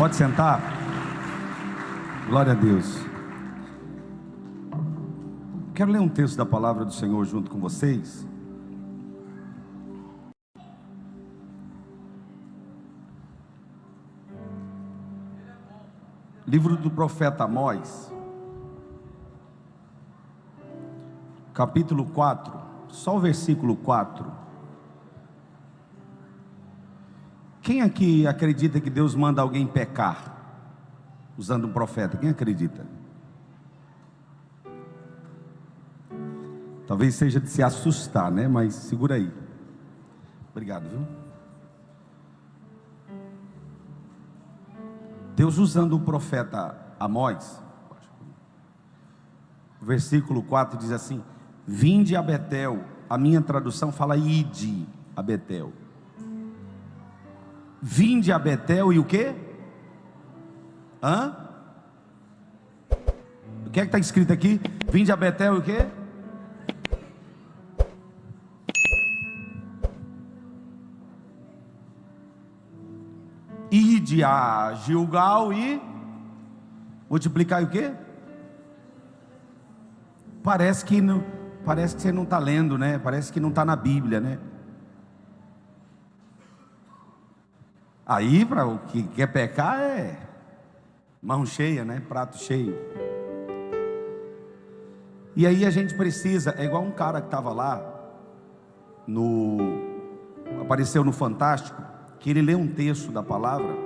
Pode sentar. Glória a Deus. Quero ler um texto da palavra do Senhor junto com vocês. Livro do profeta Amós, capítulo 4, só o versículo 4. Quem aqui acredita que Deus manda alguém pecar usando um profeta? Quem acredita? Talvez seja de se assustar, né? Mas segura aí. Obrigado, viu? Deus usando o profeta Amós, o versículo 4 diz assim: vinde a Betel. A minha tradução fala ide a Betel. Vinde a Betel e o quê? O que é que está escrito aqui? Vinde a Betel e o quê? Ide a Gilgal e multiplicar o quê? Parece que você não está lendo, né? Parece que não está na Bíblia, né? Aí, para o que quer pecar, é mão cheia, né? Prato cheio. E aí a gente precisa, é igual um cara que estava lá, apareceu no Fantástico, que ele leu um texto da palavra,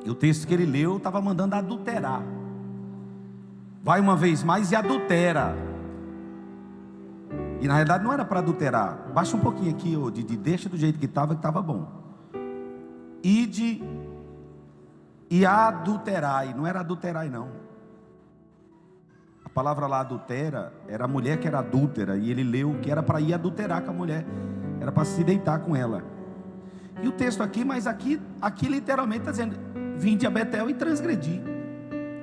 e o texto que ele leu estava mandando adulterar. Vai uma vez mais e adultera. E na realidade não era para adulterar. Baixa um pouquinho aqui, Didi, deixa do jeito que estava bom. Ide e adulterai. Não era adulterai não. A palavra lá adultera era a mulher que era adúltera, e ele leu que era para ir adulterar com a mulher, era para se deitar com ela. E o texto aqui, mas aqui literalmente está dizendo: vinde a Betel e transgredi.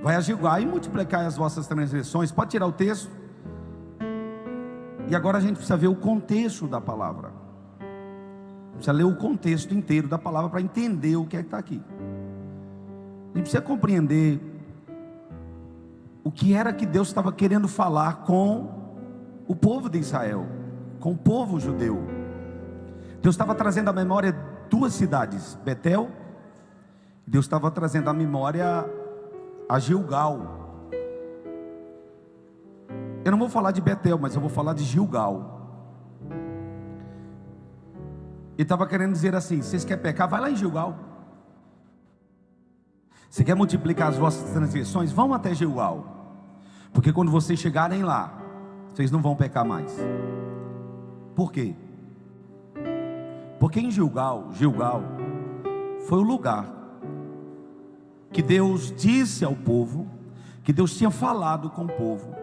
Vai a Gilgal e multiplicai as vossas transgressões. Pode tirar o texto. E agora a gente precisa ver o contexto da palavra. Precisa ler o contexto inteiro da palavra para entender o que é que está aqui. A gente precisa compreender o que era que Deus estava querendo falar com o povo de Israel, com o povo judeu. Deus estava trazendo à memória duas cidades, Betel. Deus estava trazendo à memória a Gilgal. Eu não vou falar de Betel, mas eu vou falar de Gilgal. Ele estava querendo dizer assim: vocês querem pecar? Vai lá em Gilgal. Você quer multiplicar as vossas transgressões? Vão até Gilgal. Porque quando vocês chegarem lá, vocês não vão pecar mais. Por quê? Porque em Gilgal foi o lugar que Deus disse ao povo, que Deus tinha falado com o povo,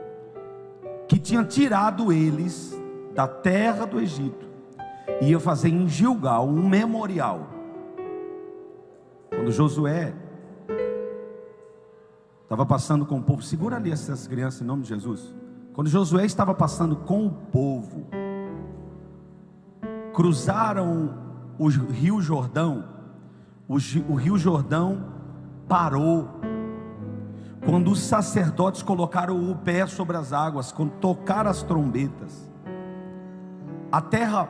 que tinha tirado eles da terra do Egito, e ia fazer em Gilgal um memorial. Quando Josué estava passando com o povo, segura ali essas crianças em nome de Jesus. Quando Josué estava passando com o povo, cruzaram o rio Jordão. O rio Jordão parou. Quando os sacerdotes colocaram o pé sobre as águas, quando tocaram as trombetas, a terra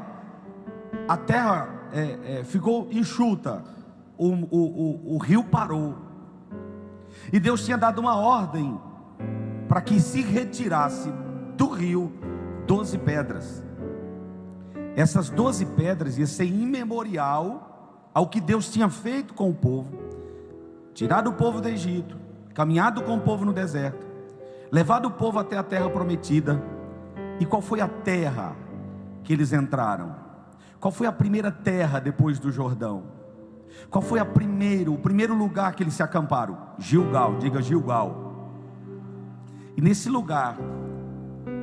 ficou enxuta, o rio parou, e Deus tinha dado uma ordem para que se retirasse do rio 12 pedras. Essas 12 pedras iam ser em memorial ao que Deus tinha feito com o povo, tirado o povo do Egito, caminhado com o povo no deserto, levado o povo até a terra prometida. E qual foi a terra que eles entraram? Qual foi a primeira terra depois do Jordão? Qual foi o primeiro lugar que eles se acamparam? Gilgal, diga Gilgal. E nesse lugar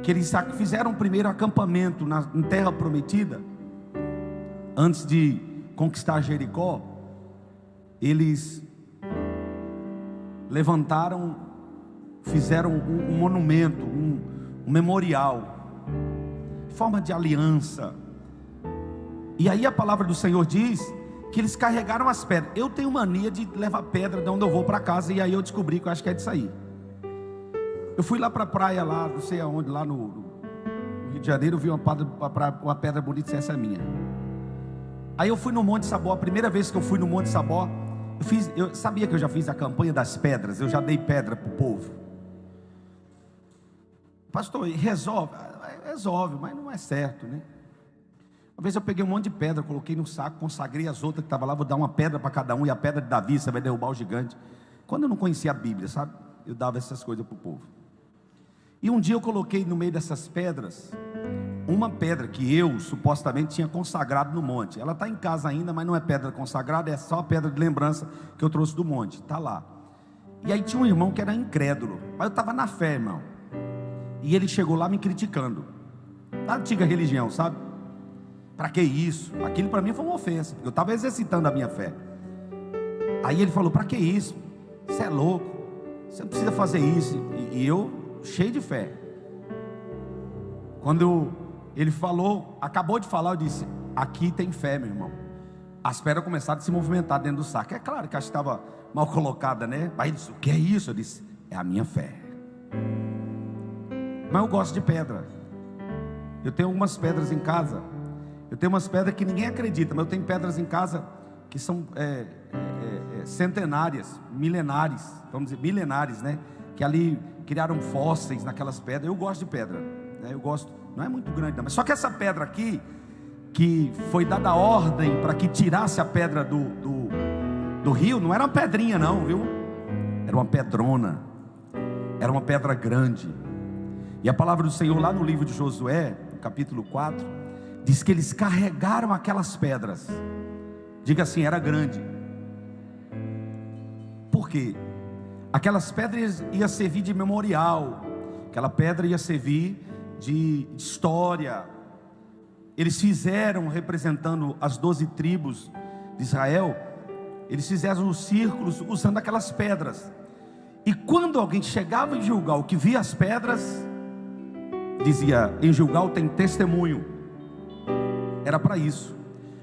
que eles fizeram o primeiro acampamento em terra prometida, antes de conquistar Jericó, eles levantaram, fizeram um monumento, um memorial, forma de aliança. E aí a palavra do Senhor diz que eles carregaram as pedras. Eu tenho mania de levar pedra de onde eu vou para casa, e aí eu descobri que eu acho que é disso aí. Eu fui lá para a praia, lá, não sei aonde, lá no Rio de Janeiro, vi uma pedra bonita, e disse, essa é minha. Aí eu fui no Monte Sabó, a primeira vez que eu fui no Monte Sabó, eu sabia que eu já fiz a campanha das pedras, eu já dei pedra para o povo. Pastor, resolve, mas não é certo, né? Uma vez eu peguei um monte de pedra, coloquei no saco, consagrei as outras que estavam lá, vou dar uma pedra para cada um, e a pedra de Davi, você vai derrubar o gigante. Quando eu não conhecia a Bíblia, sabe? Eu dava essas coisas para o povo. E um dia eu coloquei no meio dessas pedras, uma pedra que eu supostamente tinha consagrado no monte. Ela está em casa ainda, mas não é pedra consagrada, é só a pedra de lembrança que eu trouxe do monte, está lá. E aí tinha um irmão que era incrédulo, mas eu estava na fé, irmão. E ele chegou lá me criticando, da antiga religião, sabe? Para que isso? Aquilo para mim foi uma ofensa, porque eu estava exercitando a minha fé. Aí ele falou, para que isso? Você é louco, você não precisa fazer isso. E eu, cheio de fé. Quando ele falou, acabou de falar, eu disse, aqui tem fé, meu irmão. As pedras começaram a se movimentar dentro do saco. É claro que acho que estava mal colocada, né? Mas ele disse, o que é isso? Eu disse, é a minha fé. Mas eu gosto de pedra. Eu tenho algumas pedras em casa. Eu tenho umas pedras que ninguém acredita, mas eu tenho pedras em casa que são centenárias, milenares, vamos dizer, milenares, né? Que ali criaram fósseis naquelas pedras. Eu gosto de pedra, né? Eu gosto, não é muito grande não, mas só que essa pedra aqui, que foi dada a ordem para que tirasse a pedra do rio, não era uma pedrinha não, viu? Era uma pedrona, era uma pedra grande. E a palavra do Senhor lá no livro de Josué, no capítulo 4, diz que eles carregaram aquelas pedras. Diga assim, era grande. Por quê? Aquelas pedras iam servir de memorial, aquela pedra ia servir de história. Eles fizeram, representando as 12 tribos de Israel, eles fizeram os círculos usando aquelas pedras. E quando alguém chegava em Gilgal, que via as pedras, dizia, em Gilgal tem testemunho. Era para isso.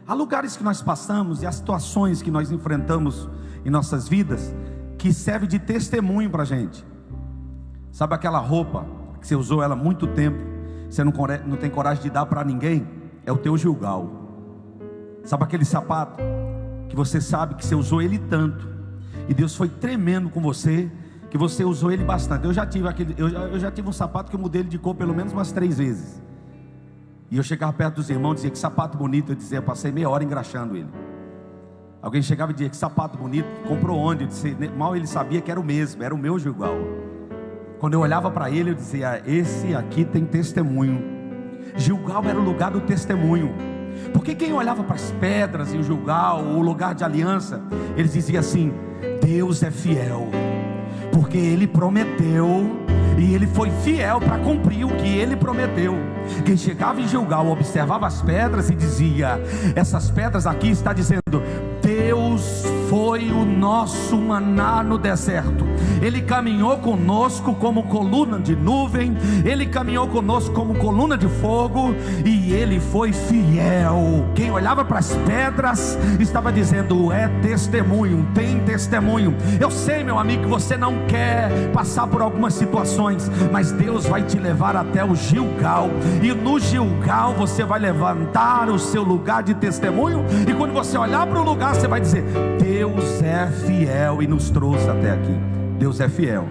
Há lugares que nós passamos e há situações que nós enfrentamos em nossas vidas que serve de testemunho para a gente. Sabe aquela roupa que você usou ela há muito tempo, você não tem coragem de dar para ninguém? É o teu Gilgal. Sabe aquele sapato que você sabe que você usou ele tanto, e Deus foi tremendo com você, que você usou ele bastante. Eu já tive um sapato que eu mudei ele de cor pelo menos umas 3 vezes. E eu chegava perto dos irmãos e dizia, que sapato bonito. Eu dizia, eu passei meia hora engraxando ele. Alguém chegava e dizia, que sapato bonito, comprou onde? Eu disse, mal ele sabia que era o mesmo, era o meu Gilgal. Quando eu olhava para ele, eu dizia, esse aqui tem testemunho. Gilgal era o lugar do testemunho. Porque quem olhava para as pedras em Gilgal, o lugar de aliança, eles diziam assim, Deus é fiel, porque Ele prometeu, e Ele foi fiel para cumprir o que Ele prometeu. Quem chegava em Gilgal, observava as pedras e dizia, essas pedras aqui está dizendo, Deus foi o nosso maná no deserto. Ele caminhou conosco como coluna de nuvem, Ele caminhou conosco como coluna de fogo, e Ele foi fiel. Quem olhava para as pedras estava dizendo, é testemunho, tem testemunho. Eu sei, meu amigo, que você não quer passar por algumas situações, mas Deus vai te levar até o Gilgal, e no Gilgal você vai levantar o seu lugar de testemunho, e quando você olhar para o lugar, você vai dizer, Deus é fiel e nos trouxe até aqui. Deus é fiel,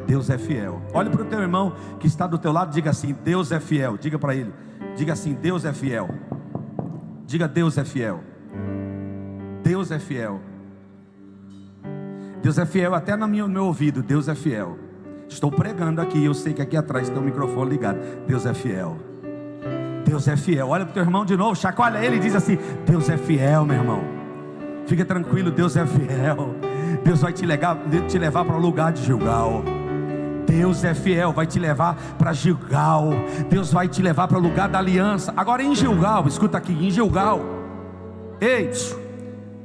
Deus é fiel. Olhe para o teu irmão que está do teu lado, diga assim, Deus é fiel. Diga para ele, diga assim, Deus é fiel. Diga, Deus é fiel. Deus é fiel. Deus é fiel até no meu ouvido. Deus é fiel. Estou pregando aqui, eu sei que aqui atrás tem um microfone ligado. Deus é fiel. Deus é fiel. Olha para o teu irmão de novo, chacoalha ele e diz assim, Deus é fiel, meu irmão. Fica tranquilo, Deus é fiel. Deus vai te levar para o lugar de Gilgal. Deus é fiel, vai te levar para Gilgal. Deus vai te levar para o lugar da aliança. Agora em Gilgal, escuta aqui, em Gilgal, ei,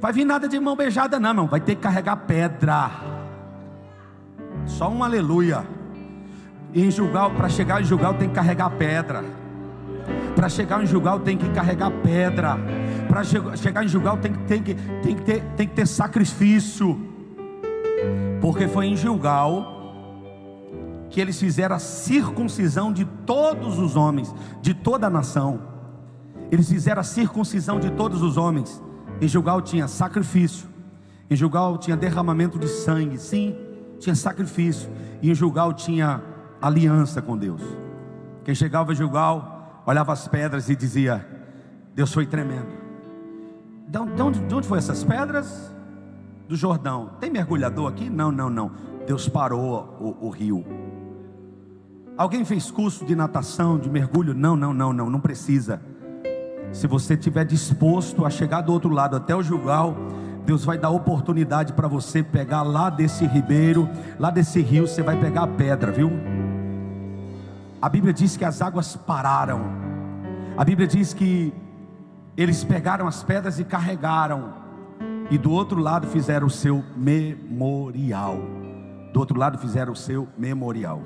vai vir nada de mão beijada não, irmão. Vai ter que carregar pedra. Só um aleluia. Em Gilgal, para chegar em Gilgal tem que carregar pedra. Para chegar em Gilgal tem que carregar pedra. Para chegar em Gilgal tem que ter sacrifício, porque foi em Gilgal que eles fizeram a circuncisão de todos os homens, de toda a nação. Eles fizeram a circuncisão de todos os homens. Em Gilgal tinha sacrifício, em Gilgal tinha derramamento de sangue, sim, tinha sacrifício, e em Gilgal tinha aliança com Deus. Quem chegava em Gilgal olhava as pedras e dizia: Deus foi tremendo. De onde foram essas pedras? Do Jordão. Tem mergulhador aqui? Não. Deus parou o rio. Alguém fez curso de natação, de mergulho? Não precisa. Se você estiver disposto a chegar do outro lado até o Gilgal, Deus vai dar oportunidade para você pegar lá desse ribeiro, lá desse rio, você vai pegar a pedra, viu? A Bíblia diz que as águas pararam. A Bíblia diz que eles pegaram as pedras e carregaram, e do outro lado fizeram o seu memorial. Do outro lado fizeram o seu memorial.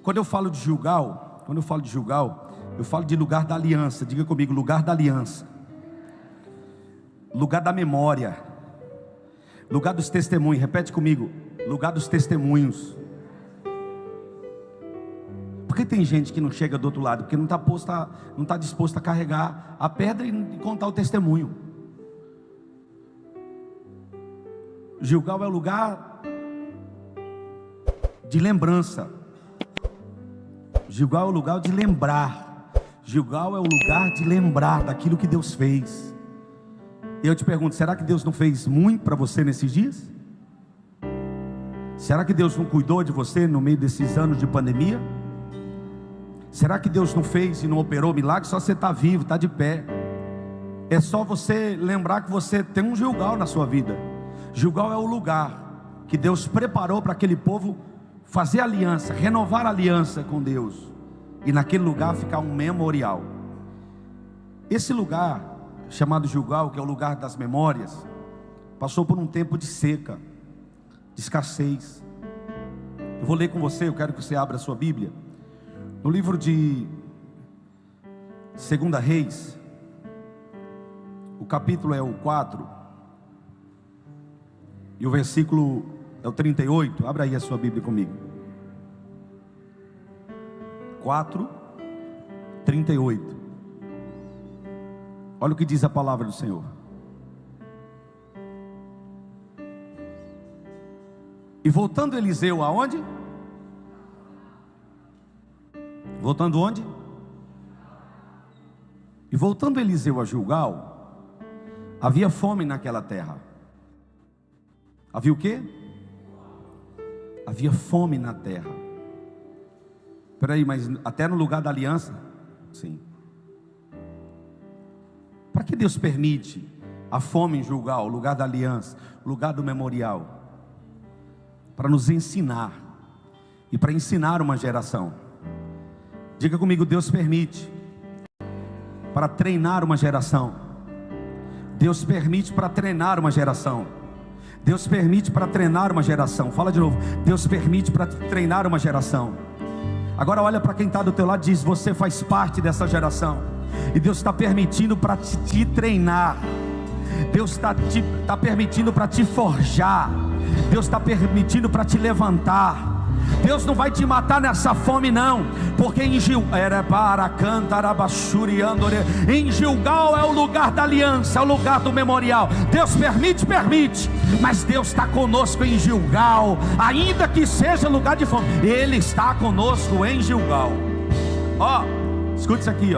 Quando eu falo de Gilgal, eu falo de lugar da aliança. Diga comigo, lugar da aliança, lugar da memória, lugar dos testemunhos. Repete comigo, lugar dos testemunhos. Porque tem gente que não chega do outro lado, porque não está disposto a carregar a pedra e contar o testemunho. Gilgal é o lugar de lembrança. Gilgal é o lugar de lembrar. Gilgal é o lugar de lembrar daquilo que Deus fez. E eu te pergunto, será que Deus não fez muito para você nesses dias? Será que Deus não cuidou de você no meio desses anos de pandemia? Será que Deus não fez e não operou milagre? Só você está vivo, está de pé. É só você lembrar que você tem um Gilgal na sua vida. Gilgal é o lugar que Deus preparou para aquele povo fazer aliança, renovar a aliança com Deus, e naquele lugar ficar um memorial. Esse lugar chamado Gilgal, que é o lugar das memórias, passou por um tempo de seca, de escassez. Eu vou ler com você, eu quero que você abra a sua Bíblia no livro de 2 Reis. O capítulo é o 4 e o versículo é o 38. Abra aí a sua Bíblia comigo. 4:38. Olha o que diz a palavra do Senhor. E voltando Eliseu aonde? Voltando onde? E voltando Eliseu a Gilgal, havia fome naquela terra. Havia o quê? Havia fome na terra. Espera aí, mas até no lugar da aliança? Sim. Para que Deus permite a fome em Gilgal, o lugar da aliança, o lugar do memorial? Para nos ensinar, e para ensinar uma geração. Diga comigo, Deus permite para treinar uma geração. Deus permite para treinar uma geração. Deus permite para treinar uma geração. Fala de novo. Deus permite para treinar uma geração. Agora olha para quem está do teu lado e diz: você faz parte dessa geração. E Deus está permitindo para te treinar. Deus está permitindo para te forjar. Deus está permitindo para te levantar. Deus não vai te matar nessa fome não, porque em Gilgal é o lugar da aliança, é o lugar do memorial. Deus permite, mas Deus está conosco em Gilgal, ainda que seja lugar de fome, Ele está conosco em Gilgal. Escute isso aqui,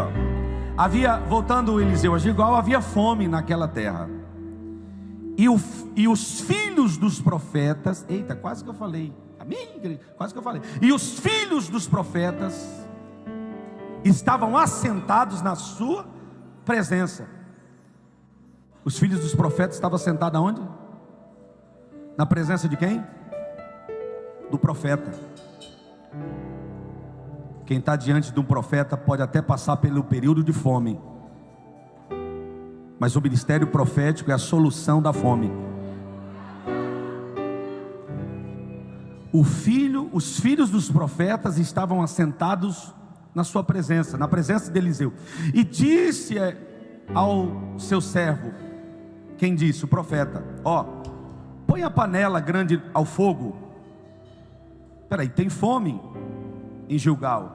voltando Eliseu a Gilgal, havia fome naquela terra, e os filhos dos profetas, eita, quase que eu falei, quase que eu falei. E os filhos dos profetas estavam assentados na sua presença. Os filhos dos profetas estavam sentados aonde? Na presença de quem? Do profeta. Quem está diante de um profeta pode até passar pelo período de fome, mas o ministério profético é a solução da fome. Os filhos dos profetas estavam assentados na sua presença, na presença de Eliseu. E disse ao seu servo, quem disse? O profeta: ó, põe a panela grande ao fogo. Peraí, tem fome em Gilgal.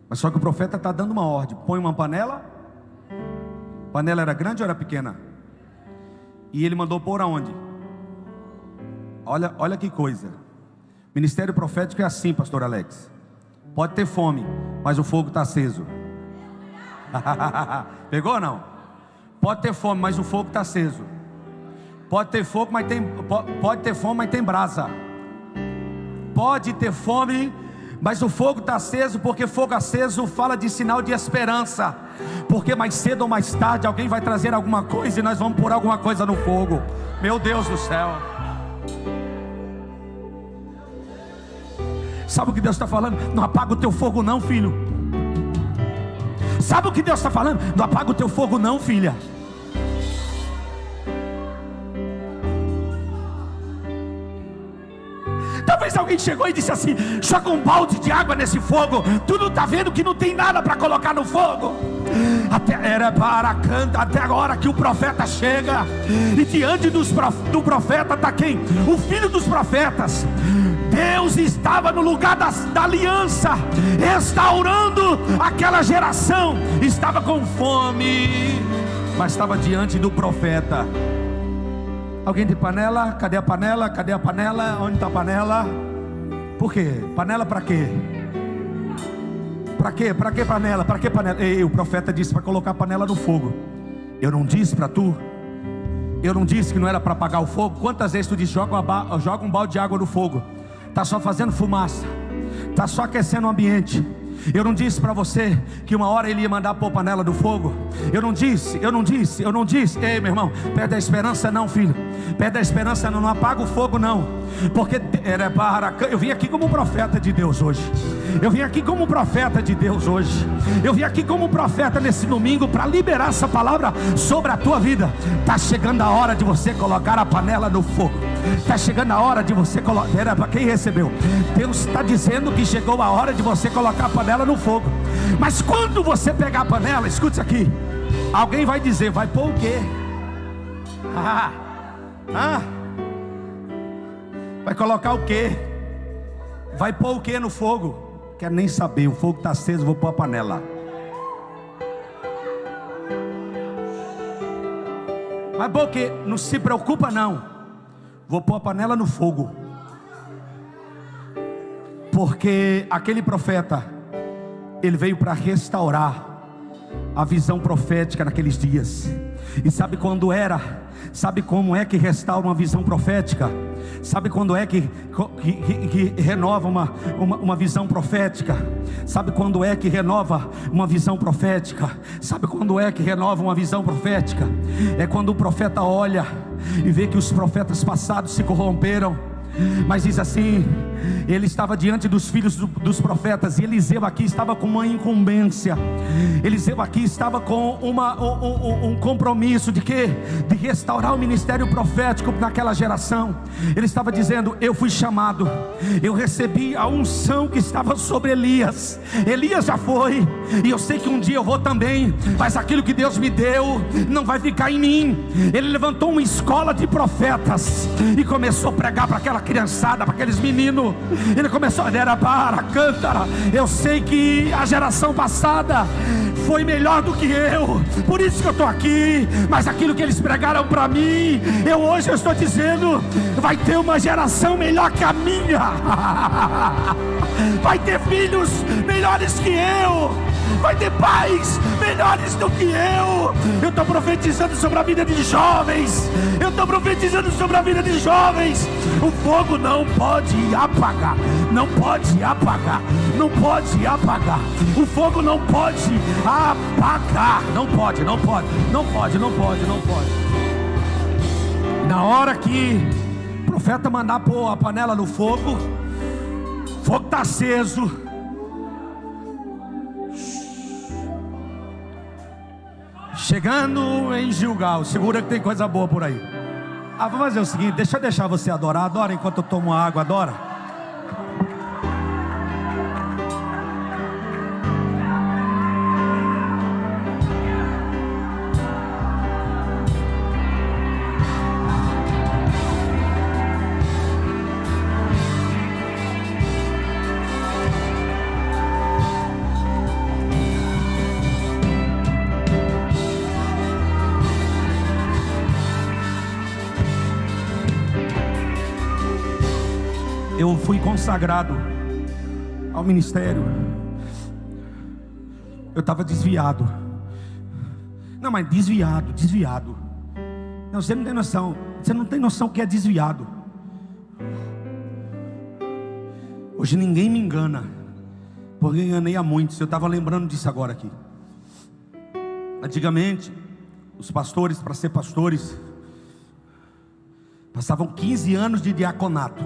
Mas só que o profeta está dando uma ordem: põe uma panela. Panela era grande ou era pequena? E ele mandou pôr aonde? Olha que coisa. Ministério profético é assim, pastor Alex. Pode ter fome, mas o fogo está aceso. Pegou ou não? Pode ter fome, mas o fogo está aceso. Pode ter fogo, mas pode ter fome, mas tem brasa. Pode ter fome, mas o fogo está aceso, porque fogo aceso fala de sinal de esperança. Porque mais cedo ou mais tarde alguém vai trazer alguma coisa e nós vamos pôr alguma coisa no fogo. Meu Deus do céu. Sabe o que Deus está falando? Não apaga o teu fogo não, filho. Sabe o que Deus está falando? Não apaga o teu fogo não, filha. Talvez alguém chegou e disse assim: joga um balde de água nesse fogo. Tu não está vendo que não tem nada para colocar no fogo? Até agora que o profeta chega, e diante do profeta está quem? O filho dos profetas. Deus estava no lugar da aliança, restaurando aquela geração. Estava com fome, mas estava diante do profeta. Alguém tem panela? Cadê a panela? Cadê a panela? Onde está a panela? Por quê? Panela para quê? Para quê? Para que panela? Para que panela? Ei, o profeta disse para colocar a panela no fogo. Eu não disse para tu? Eu não disse que não era para apagar o fogo? Quantas vezes tu disse: joga um balde de água no fogo? Está só fazendo fumaça, está só aquecendo o ambiente. Eu não disse para você que uma hora ele ia mandar pôr panela do fogo? Eu não disse. Ei, meu irmão, perde a esperança não, filho. Perde a esperança não apaga o fogo não. Porque eu vim aqui como profeta de Deus hoje. Eu vim aqui como profeta de Deus hoje. Eu vim aqui como profeta nesse domingo para liberar essa palavra sobre a tua vida. Está chegando a hora de você colocar a panela no fogo. Está chegando a hora de você colocar. Era para quem recebeu. Deus está dizendo que chegou a hora de você colocar a panela no fogo. Mas quando você pegar a panela, escute isso aqui. Alguém vai dizer: vai pôr o quê? Vai colocar o quê? Vai pôr o quê no fogo? Quero nem saber, o fogo está aceso, vou pôr a panela. Mas pôr o quê? Não se preocupa não. Vou pôr a panela no fogo. Porque aquele profeta, ele veio para restaurar a visão profética naqueles dias. E sabe quando era? Sabe como é que restaura uma visão profética? Sabe quando é que renova uma visão profética? Sabe quando é que renova uma visão profética? Sabe quando é que renova uma visão profética? É quando o profeta olha e vê que os profetas passados se corromperam. Mas diz assim: ele estava diante dos filhos dos profetas, e Eliseu aqui estava com uma incumbência. Eliseu aqui estava com um compromisso de quê? De restaurar o ministério profético naquela geração. Ele estava dizendo: eu fui chamado, eu recebi a unção que estava sobre Elias. Elias já foi, e eu sei que um dia eu vou também, mas aquilo que Deus me deu não vai ficar em mim. Ele levantou uma escola de profetas e começou a pregar para aquela criançada, para aqueles meninos. Ele começou a dizer: para, cântara. Eu sei que a geração passada foi melhor do que eu, por isso que eu estou aqui. Mas aquilo que eles pregaram para mim, hoje eu estou dizendo: vai ter uma geração melhor que a minha. Vai ter filhos melhores que eu. Vai ter pais melhores do que eu. Eu estou profetizando sobre a vida de jovens. Eu estou profetizando sobre a vida de jovens. O fogo não pode apagar. Não pode apagar. Não pode apagar. O fogo não pode apagar. Não pode, não pode. Não pode, não pode, não pode. Na hora que o profeta mandar pôr a panela no fogo, o fogo está aceso. Chegando em Gilgal, segura que tem coisa boa por aí. Vamos fazer o seguinte: deixa eu deixar você adorar. Adora enquanto eu tomo água, adora. eu fui consagrado ao ministério. Eu estava desviado. Não, mas desviado. Não, você não tem noção. Você não tem noção que é desviado. Hoje ninguém me engana, porque eu enganei a muitos. Eu estava lembrando disso agora aqui. Antigamente, os pastores, para ser pastores, passavam 15 anos de diaconato,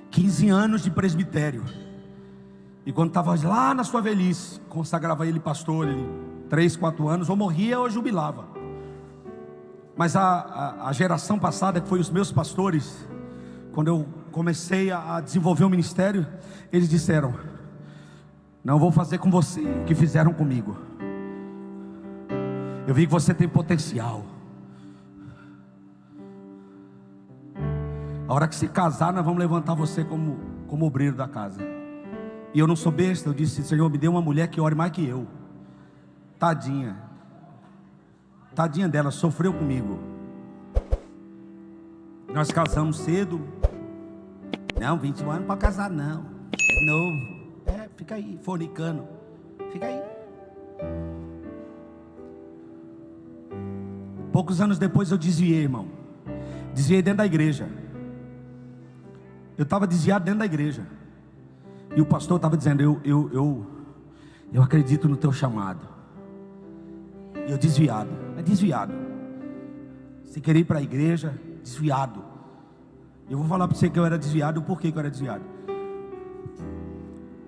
15 anos de presbitério. E quando estava lá na sua velhice, consagrava ele pastor, ele 3, 4 anos, ou morria ou jubilava. Mas a geração passada, que foi os meus pastores, quando eu comecei a desenvolver o ministério, eles disseram: não vou fazer com você o que fizeram comigo. Eu vi que você tem potencial. A hora que se casar, nós vamos levantar você como obreiro da casa. E eu não sou besta, eu disse: Senhor, me dê uma mulher que ore mais que eu. Tadinha dela, sofreu comigo. Nós casamos cedo. Não, 21 anos para casar não, é novo. Fica aí, fornicando. Fica aí. Poucos anos depois eu desviei, irmão. Desviei dentro da igreja. Eu estava desviado dentro da igreja. E o pastor estava dizendo: eu acredito no teu chamado. E eu desviado. Você queria ir para a igreja, desviado. Eu vou falar para você que eu era desviado. Por que eu era desviado?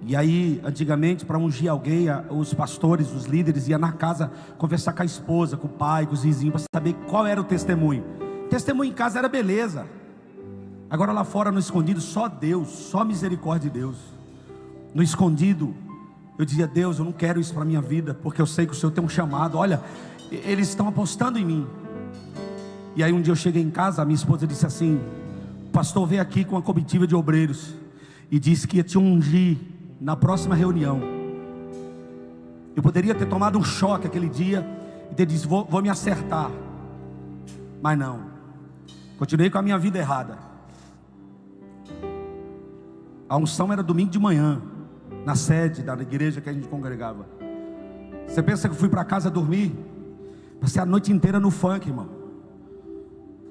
E aí, antigamente, para ungir alguém, os pastores, os líderes iam na casa conversar com a esposa, com o pai, com os vizinhos, para saber qual era o testemunho. O testemunho em casa era beleza. Agora lá fora, no escondido, só Deus, só misericórdia de Deus. No escondido, eu dizia: Deus, eu não quero isso para a minha vida, porque eu sei que o Senhor tem um chamado. Olha, eles estão apostando em mim. E aí um dia eu cheguei em casa, a minha esposa disse assim: o pastor veio aqui com uma comitiva de obreiros e disse que ia te ungir na próxima reunião. Eu poderia ter tomado um choque aquele dia e ter dito: vou me acertar. Mas não, continuei com a minha vida errada. A unção era domingo de manhã, na sede da igreja que a gente congregava. Você pensa que eu fui para casa dormir? Passei a noite inteira no funk, irmão,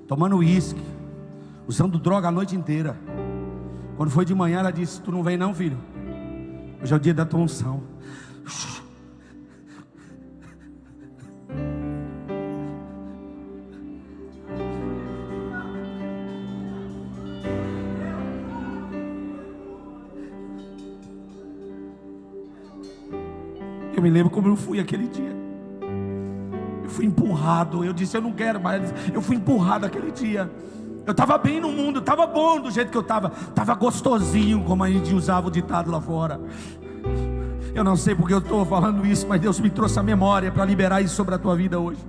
tomando uísque, usando droga a noite inteira. Quando foi de manhã, ela disse: tu não vem não, filho? Hoje é o dia da tua unção. Eu me lembro como eu fui aquele dia. Eu fui empurrado. Eu disse: eu não quero mais. Eu fui empurrado aquele dia. Eu estava bem no mundo, estava bom do jeito que eu estava. Estava gostosinho, como a gente usava o ditado lá fora. Eu não sei porque eu estou falando isso, mas Deus me trouxe a memória para liberar isso sobre a tua vida hoje.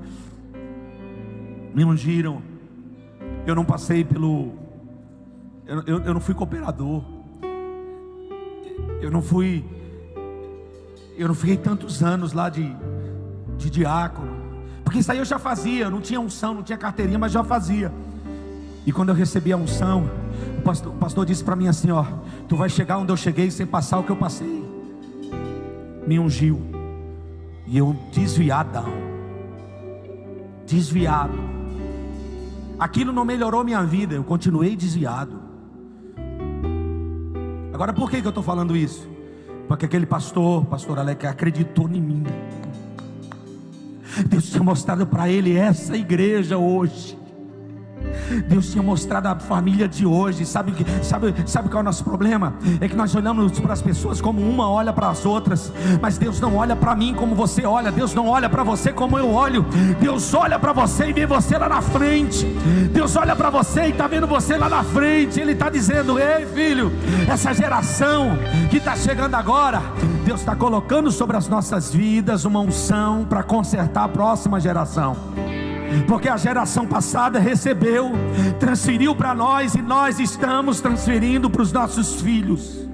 Me ungiram. Eu não passei pelo... Eu não fui cooperador. Eu não fiquei tantos anos lá de diácono, porque isso aí eu já fazia. Eu não tinha unção, não tinha carteirinha, mas já fazia. E quando eu recebi a unção, o pastor disse para mim assim: ó, tu vai chegar onde eu cheguei sem passar o que eu passei. Me ungiu. E eu desviado. Aquilo não melhorou minha vida, eu continuei desviado. Agora por que eu estou falando isso? Porque aquele pastor Alex, acreditou em mim. Deus tinha mostrado para ele essa igreja hoje. Deus tinha mostrado a família de hoje. Sabe qual é o nosso problema? É que nós olhamos para as pessoas como uma olha para as outras, mas Deus não olha para mim como você olha. Deus não olha para você como eu olho. Deus olha para você e vê você lá na frente. Deus olha para você e está vendo você lá na frente. Ele está dizendo: ei filho, essa geração que está chegando agora, Deus está colocando sobre as nossas vidas uma unção para consertar a próxima geração. Porque a geração passada recebeu, transferiu para nós, e nós estamos transferindo para os nossos filhos.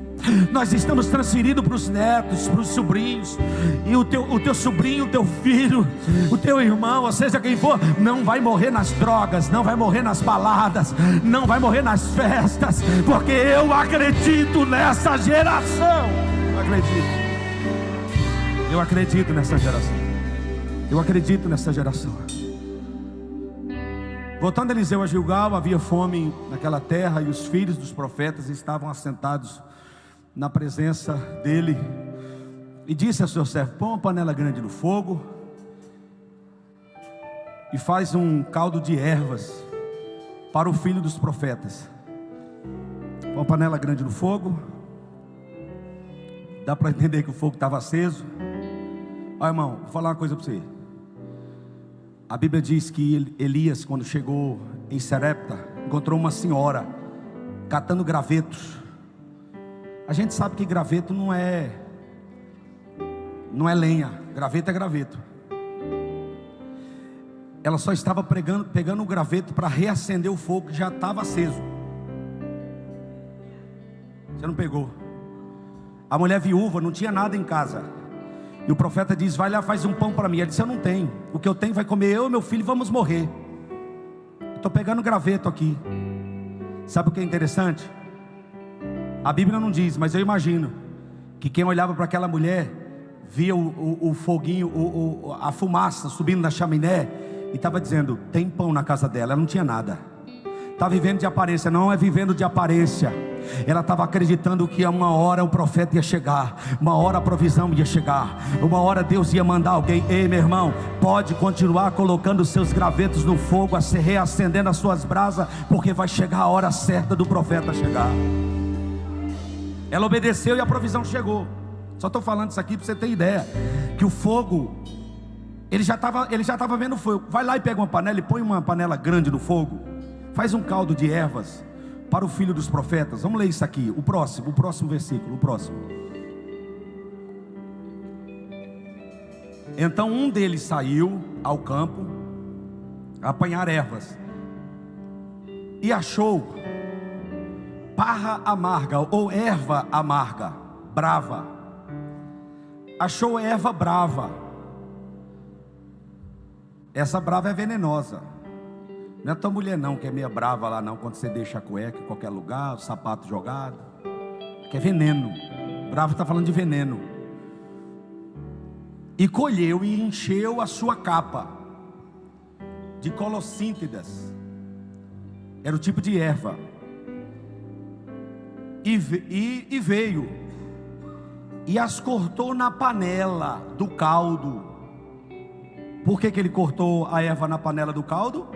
Nós estamos transferindo para os netos, para os sobrinhos. E o teu sobrinho, o teu filho, o teu irmão, ou seja quem for, não vai morrer nas drogas, não vai morrer nas baladas, não vai morrer nas festas, porque eu acredito nessa geração. Eu acredito nessa geração. Eu acredito nessa geração. Voltando Eliseu a Gilgal, havia fome naquela terra, e os filhos dos profetas estavam assentados na presença dele, e disse a seu servo: põe uma panela grande no fogo, e faz um caldo de ervas para o filho dos profetas. Põe uma panela grande no fogo. Dá para entender que o fogo estava aceso. Olha, irmão, vou falar uma coisa para você. A Bíblia diz que Elias, quando chegou em Serepta, encontrou uma senhora catando gravetos. A gente sabe que graveto não é lenha, graveto é graveto. Ela só estava pegando o graveto para reacender o fogo que já estava aceso. Você não pegou. A mulher viúva não tinha nada em casa, e o profeta diz: vai lá, faz um pão para mim. Ela disse: eu não tenho, o que eu tenho vai comer eu e meu filho, vamos morrer. Estou pegando graveto aqui. Sabe o que é interessante? A Bíblia não diz, mas eu imagino que quem olhava para aquela mulher via o foguinho, a fumaça subindo da chaminé, e estava dizendo: tem pão na casa dela. Ela não tinha nada. Está vivendo de aparência. Não é vivendo de aparência. Ela estava acreditando que uma hora o profeta ia chegar, uma hora a provisão ia chegar, uma hora Deus ia mandar alguém. Ei, meu irmão, pode continuar colocando os seus gravetos no fogo, reacendendo as suas brasas, porque vai chegar a hora certa do profeta chegar. Ela obedeceu e a provisão chegou. Só estou falando isso aqui para você ter ideia, que o fogo, ele já estava vendo o fogo. Vai lá e pega uma panela e põe uma panela grande no fogo, faz um caldo de ervas para o filho dos profetas. Vamos ler isso aqui, o próximo versículo, o próximo. Então um deles saiu ao campo a apanhar ervas, e achou parra amarga, ou erva amarga, brava. Achou erva brava. Essa brava é venenosa. Não é tua mulher não, que é meia brava lá não, quando você deixa a cueca em qualquer lugar, o sapato jogado, que é veneno. Bravo está falando de veneno. E colheu e encheu a sua capa de colossíntidas. Era o tipo de erva. E veio e as cortou na panela do caldo. Por que ele cortou a erva na panela do caldo?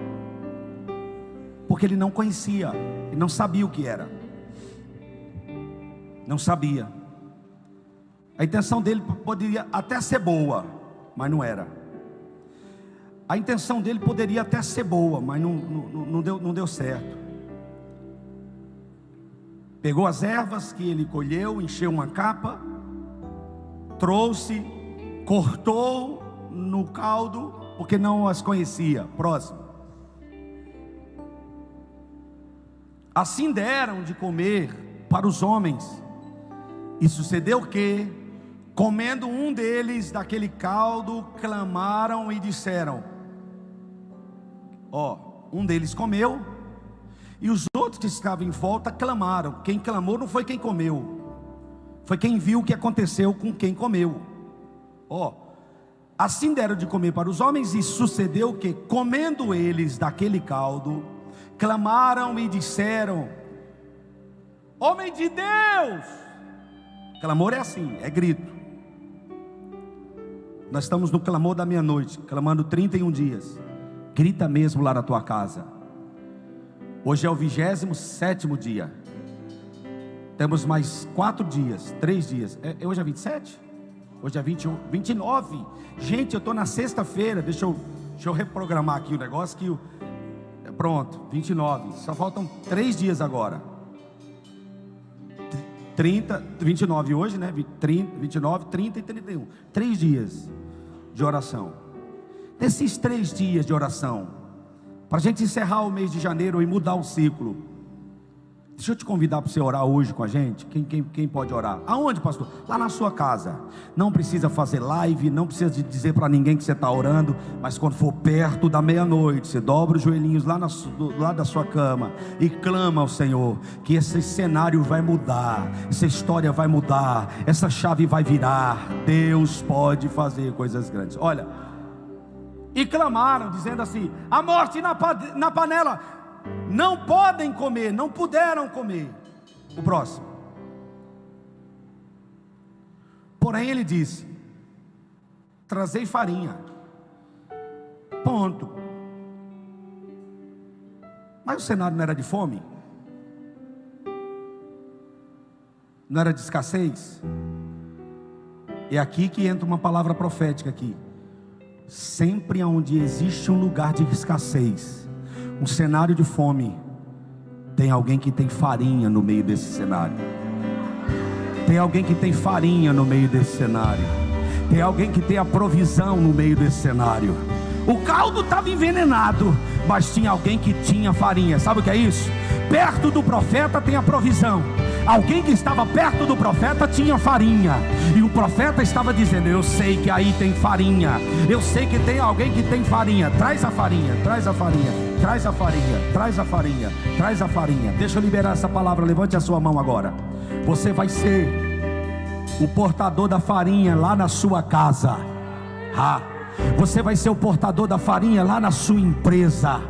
Porque ele não conhecia, ele não sabia o que era. Não sabia. A intenção dele poderia até ser boa, mas não era. A intenção dele poderia até ser boa, mas não deu certo. Pegou as ervas que ele colheu, encheu uma capa, trouxe, cortou no caldo, porque não as conhecia. Próximo. Assim deram de comer para os homens. E sucedeu que, comendo um deles daquele caldo, clamaram e disseram: um deles comeu, e os outros que estavam em volta clamaram. Quem clamou não foi quem comeu, foi quem viu o que aconteceu com quem comeu. Assim deram de comer para os homens, e sucedeu que, comendo eles daquele caldo, clamaram e disseram: homem de Deus. Clamor é assim, é grito. Nós estamos no clamor da meia-noite, clamando 31 dias. Grita mesmo lá na tua casa. Hoje é o 27º dia. Temos mais 4 dias, 3 dias. Hoje é 27? Hoje é 21, 29. Gente, eu estou na sexta-feira. Deixa eu reprogramar aqui o negócio que pronto, 29. Só faltam 3 dias agora. 29 hoje, né? 29, 30 e 31. 3 dias de oração. Nesses 3 dias de oração, para a gente encerrar o mês de janeiro e mudar o ciclo, Deixa eu te convidar para você orar hoje com a gente. Quem pode orar? Aonde, pastor? Lá na sua casa. Não precisa fazer live, não precisa dizer para ninguém que você está orando. Mas quando for perto da meia-noite, você dobra os joelhinhos lá do lado da sua cama e clama ao Senhor que esse cenário vai mudar, essa história vai mudar, essa chave vai virar. Deus pode fazer coisas grandes. Olha, e clamaram dizendo assim: a morte na panela. Não podem comer, não puderam comer. O próximo. Porém ele disse: trazei farinha. Ponto. Mas o cenário não era de fome? Não era de escassez? É aqui que entra uma palavra profética aqui. Sempre onde existe um lugar de escassez, um cenário de fome, tem alguém que tem farinha no meio desse cenário. Tem alguém que tem farinha no meio desse cenário. Tem alguém que tem a provisão no meio desse cenário. O caldo estava envenenado, mas tinha alguém que tinha farinha. Sabe o que é isso? Perto do profeta tem a provisão. Alguém que estava perto do profeta tinha farinha, e o profeta estava dizendo: eu sei que aí tem farinha, eu sei que tem alguém que tem farinha. Traz a farinha, traz a farinha, traz a farinha, traz a farinha, traz a farinha. Deixa eu liberar essa palavra, levante a sua mão agora. Você vai ser o portador da farinha lá na sua casa. Você vai ser o portador da farinha lá na sua empresa.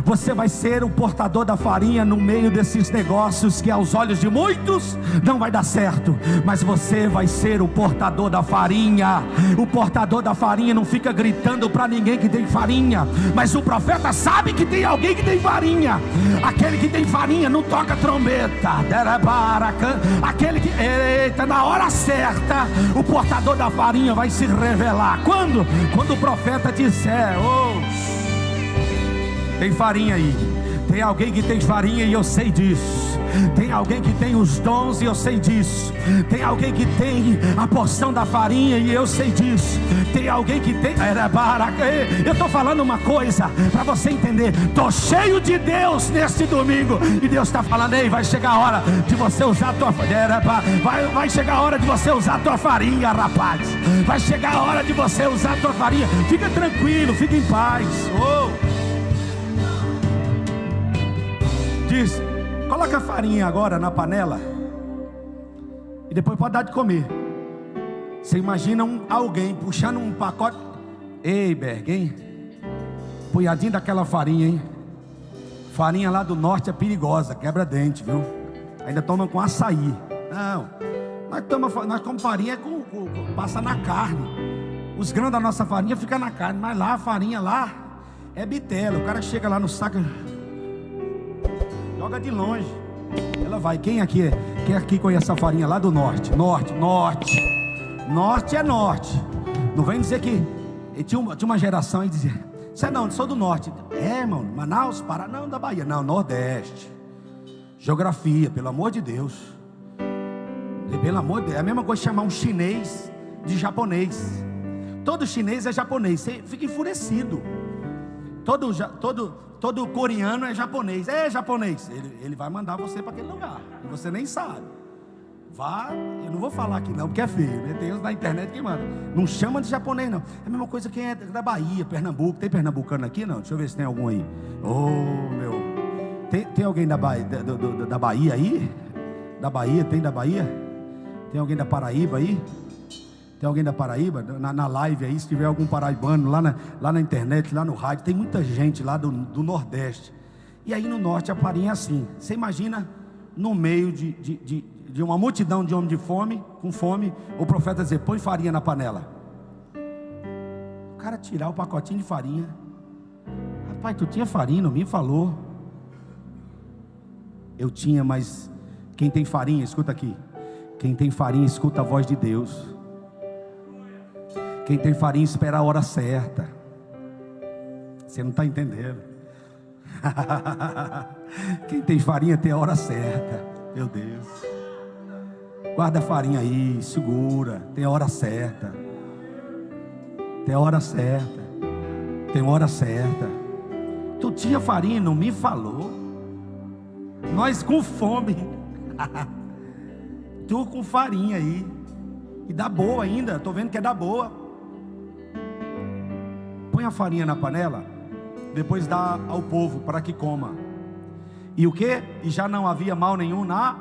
Você vai ser o portador da farinha no meio desses negócios que aos olhos de muitos não vai dar certo, mas você vai ser o portador da farinha. O portador da farinha não fica gritando para ninguém que tem farinha, mas o profeta sabe que tem alguém que tem farinha. Aquele que tem farinha não toca trombeta. Aquele que, eita, na hora certa, o portador da farinha vai se revelar. Quando o profeta disser: tem farinha aí, tem alguém que tem farinha e eu sei disso. Tem alguém que tem os dons e eu sei disso. Tem alguém que tem a porção da farinha e eu sei disso. Tem alguém que tem... Eu estou falando uma coisa para você entender. Estou cheio de Deus neste domingo, e Deus está falando: ei, vai chegar a hora de você usar a tua farinha. Vai chegar a hora de você usar a tua farinha, rapaz. Vai chegar a hora de você usar a tua farinha. Fica tranquilo, fica em paz. Diz: coloca a farinha agora na panela e depois pode dar de comer. Você imagina alguém puxando um pacote. Ei, Berg, hein? Punhadinho daquela farinha, hein? Farinha lá do norte é perigosa, quebra dente, viu? Ainda toma com açaí. Não, nós comemos farinha passa na carne. Os grãos da nossa farinha ficam na carne, mas lá a farinha lá é bitela. O cara chega lá no saco, joga de longe, ela vai. Quem aqui conhece a farinha lá do norte? Norte é norte. Não vem dizer que tinha uma geração e dizia: você não, sou do norte. Irmão, Manaus, Pará, não, da Bahia, não, Nordeste. Geografia, pelo amor de Deus. Pelo amor de Deus, é a mesma coisa chamar um chinês de japonês. Todo chinês é japonês, você fica enfurecido. Todo coreano é japonês. É japonês. Ele vai mandar você para aquele lugar e você nem sabe. Vá, eu não vou falar aqui não, porque é feio, né? Tem uns na internet que mandam. Não chama de japonês não. É a mesma coisa quem é da Bahia, Pernambuco. Tem pernambucano aqui não? Deixa eu ver se tem algum aí. Tem alguém da Bahia aí? Da Bahia, tem da Bahia? Tem alguém da Paraíba aí? Tem alguém da Paraíba? Na live aí, se tiver algum paraibano lá na internet, lá no rádio. Tem muita gente lá do Nordeste. E aí no Norte a farinha é assim. Você imagina no meio de uma multidão de homens com fome, o profeta dizer: põe farinha na panela. O cara tirar o pacotinho de farinha. Rapaz, tu tinha farinha, não me falou. Eu tinha, mas quem tem farinha, escuta aqui. Quem tem farinha, escuta a voz de Deus. Quem tem farinha, espera a hora certa. Você não está entendendo. Quem tem farinha tem a hora certa. Meu Deus. Guarda a farinha aí, segura. Tem a hora certa. Tem a hora certa. Tem a hora certa. Tu tinha farinha, não me falou. Nós com fome. Tu com farinha aí. E dá boa ainda. Estou vendo que é da boa. Põe a farinha na panela. Depois dá ao povo para que coma. E o que? E já não havia mal nenhum na...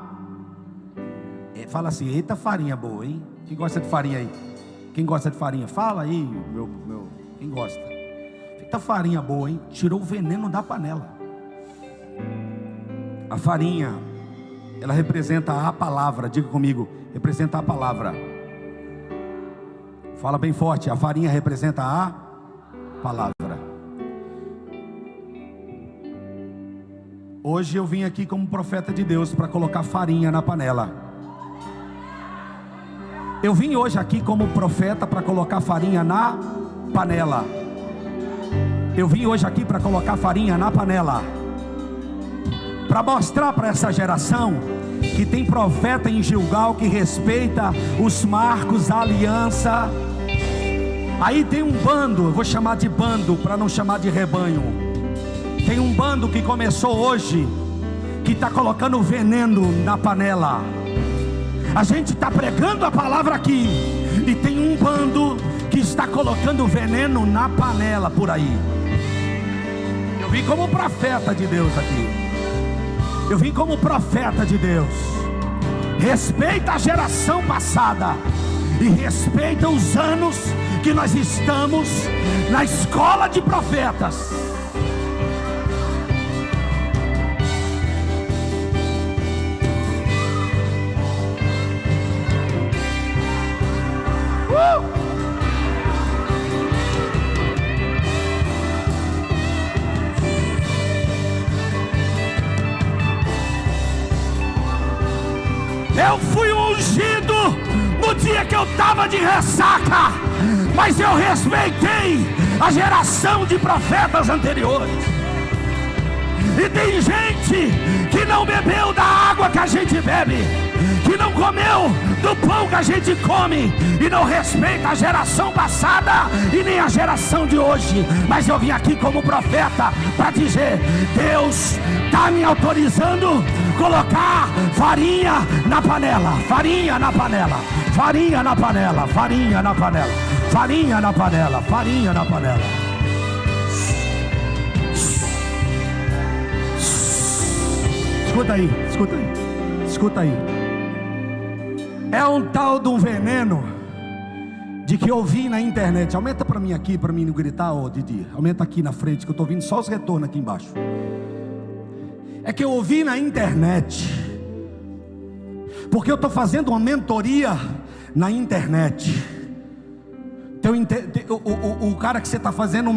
Fala assim, eita farinha boa, hein? Quem gosta de farinha aí? Quem gosta de farinha? Fala aí, quem gosta? Eita farinha boa, hein? Tirou o veneno da panela. A farinha, ela representa a palavra. Diga comigo, representa a palavra. Fala bem forte, a farinha representa a palavra. Hoje eu vim aqui como profeta de Deus para colocar farinha na panela. Eu vim hoje aqui como profeta para colocar farinha na panela. Eu vim hoje aqui para colocar farinha na panela. Para mostrar para essa geração que tem profeta em Gilgal que respeita os marcos, a aliança. Aí tem um bando, eu vou chamar de bando para não chamar de rebanho. Tem um bando que começou hoje, que está colocando veneno na panela. A gente está pregando a palavra aqui, e tem um bando que está colocando veneno na panela por aí. Eu vim como profeta de Deus aqui. Eu vim como profeta de Deus. Respeita a geração passada e respeita os anos que nós estamos na escola de profetas. Eu fui ungido no dia que eu estava de ressaca, mas eu respeitei a geração de profetas anteriores. E tem gente que não bebeu da água que a gente bebe, que não comeu do pão que a gente come, e não respeita a geração passada e nem a geração de hoje. Mas eu vim aqui como profeta para dizer: Deus está me autorizando colocar farinha na panela, farinha na panela, farinha na panela, farinha na panela, farinha na panela, farinha na panela. Escuta aí, escuta aí, escuta aí. É um tal de um veneno de que eu vi na internet. Aumenta para mim aqui, para mim não gritar, ô Didi. Aumenta aqui na frente que eu estou ouvindo só os retornos aqui embaixo. É que eu ouvi na internet, porque eu estou fazendo uma mentoria na internet. O cara que você está fazendo,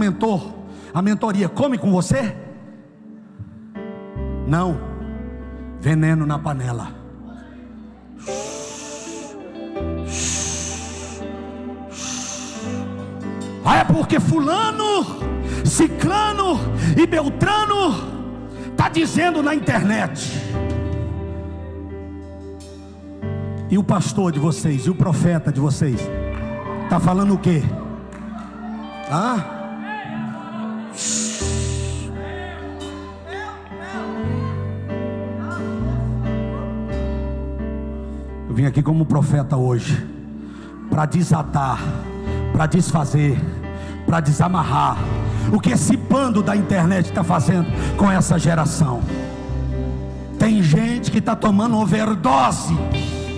a mentoria, come com você? Não. Veneno na panela. É porque fulano, ciclano e beltrano está dizendo na internet. E o pastor de vocês, e o profeta de vocês está falando o quê? Eu vim aqui como profeta hoje para desatar, para desfazer, para desamarrar o que esse bando da internet está fazendo com essa geração. Tem gente que está tomando overdose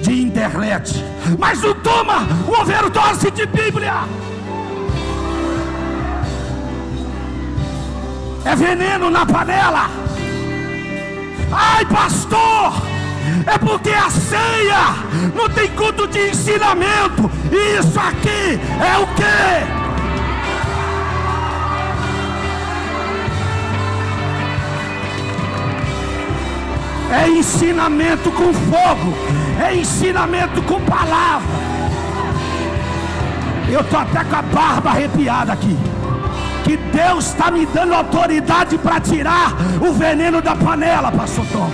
de internet, mas não toma overdose de Bíblia. É veneno na panela. Ai, pastor, é porque a ceia não tem culto de ensinamento. Isso aqui é o quê? É ensinamento com fogo, é ensinamento com palavra. Eu estou até com a barba arrepiada aqui, que Deus está me dando autoridade para tirar o veneno da panela, pastor Tom.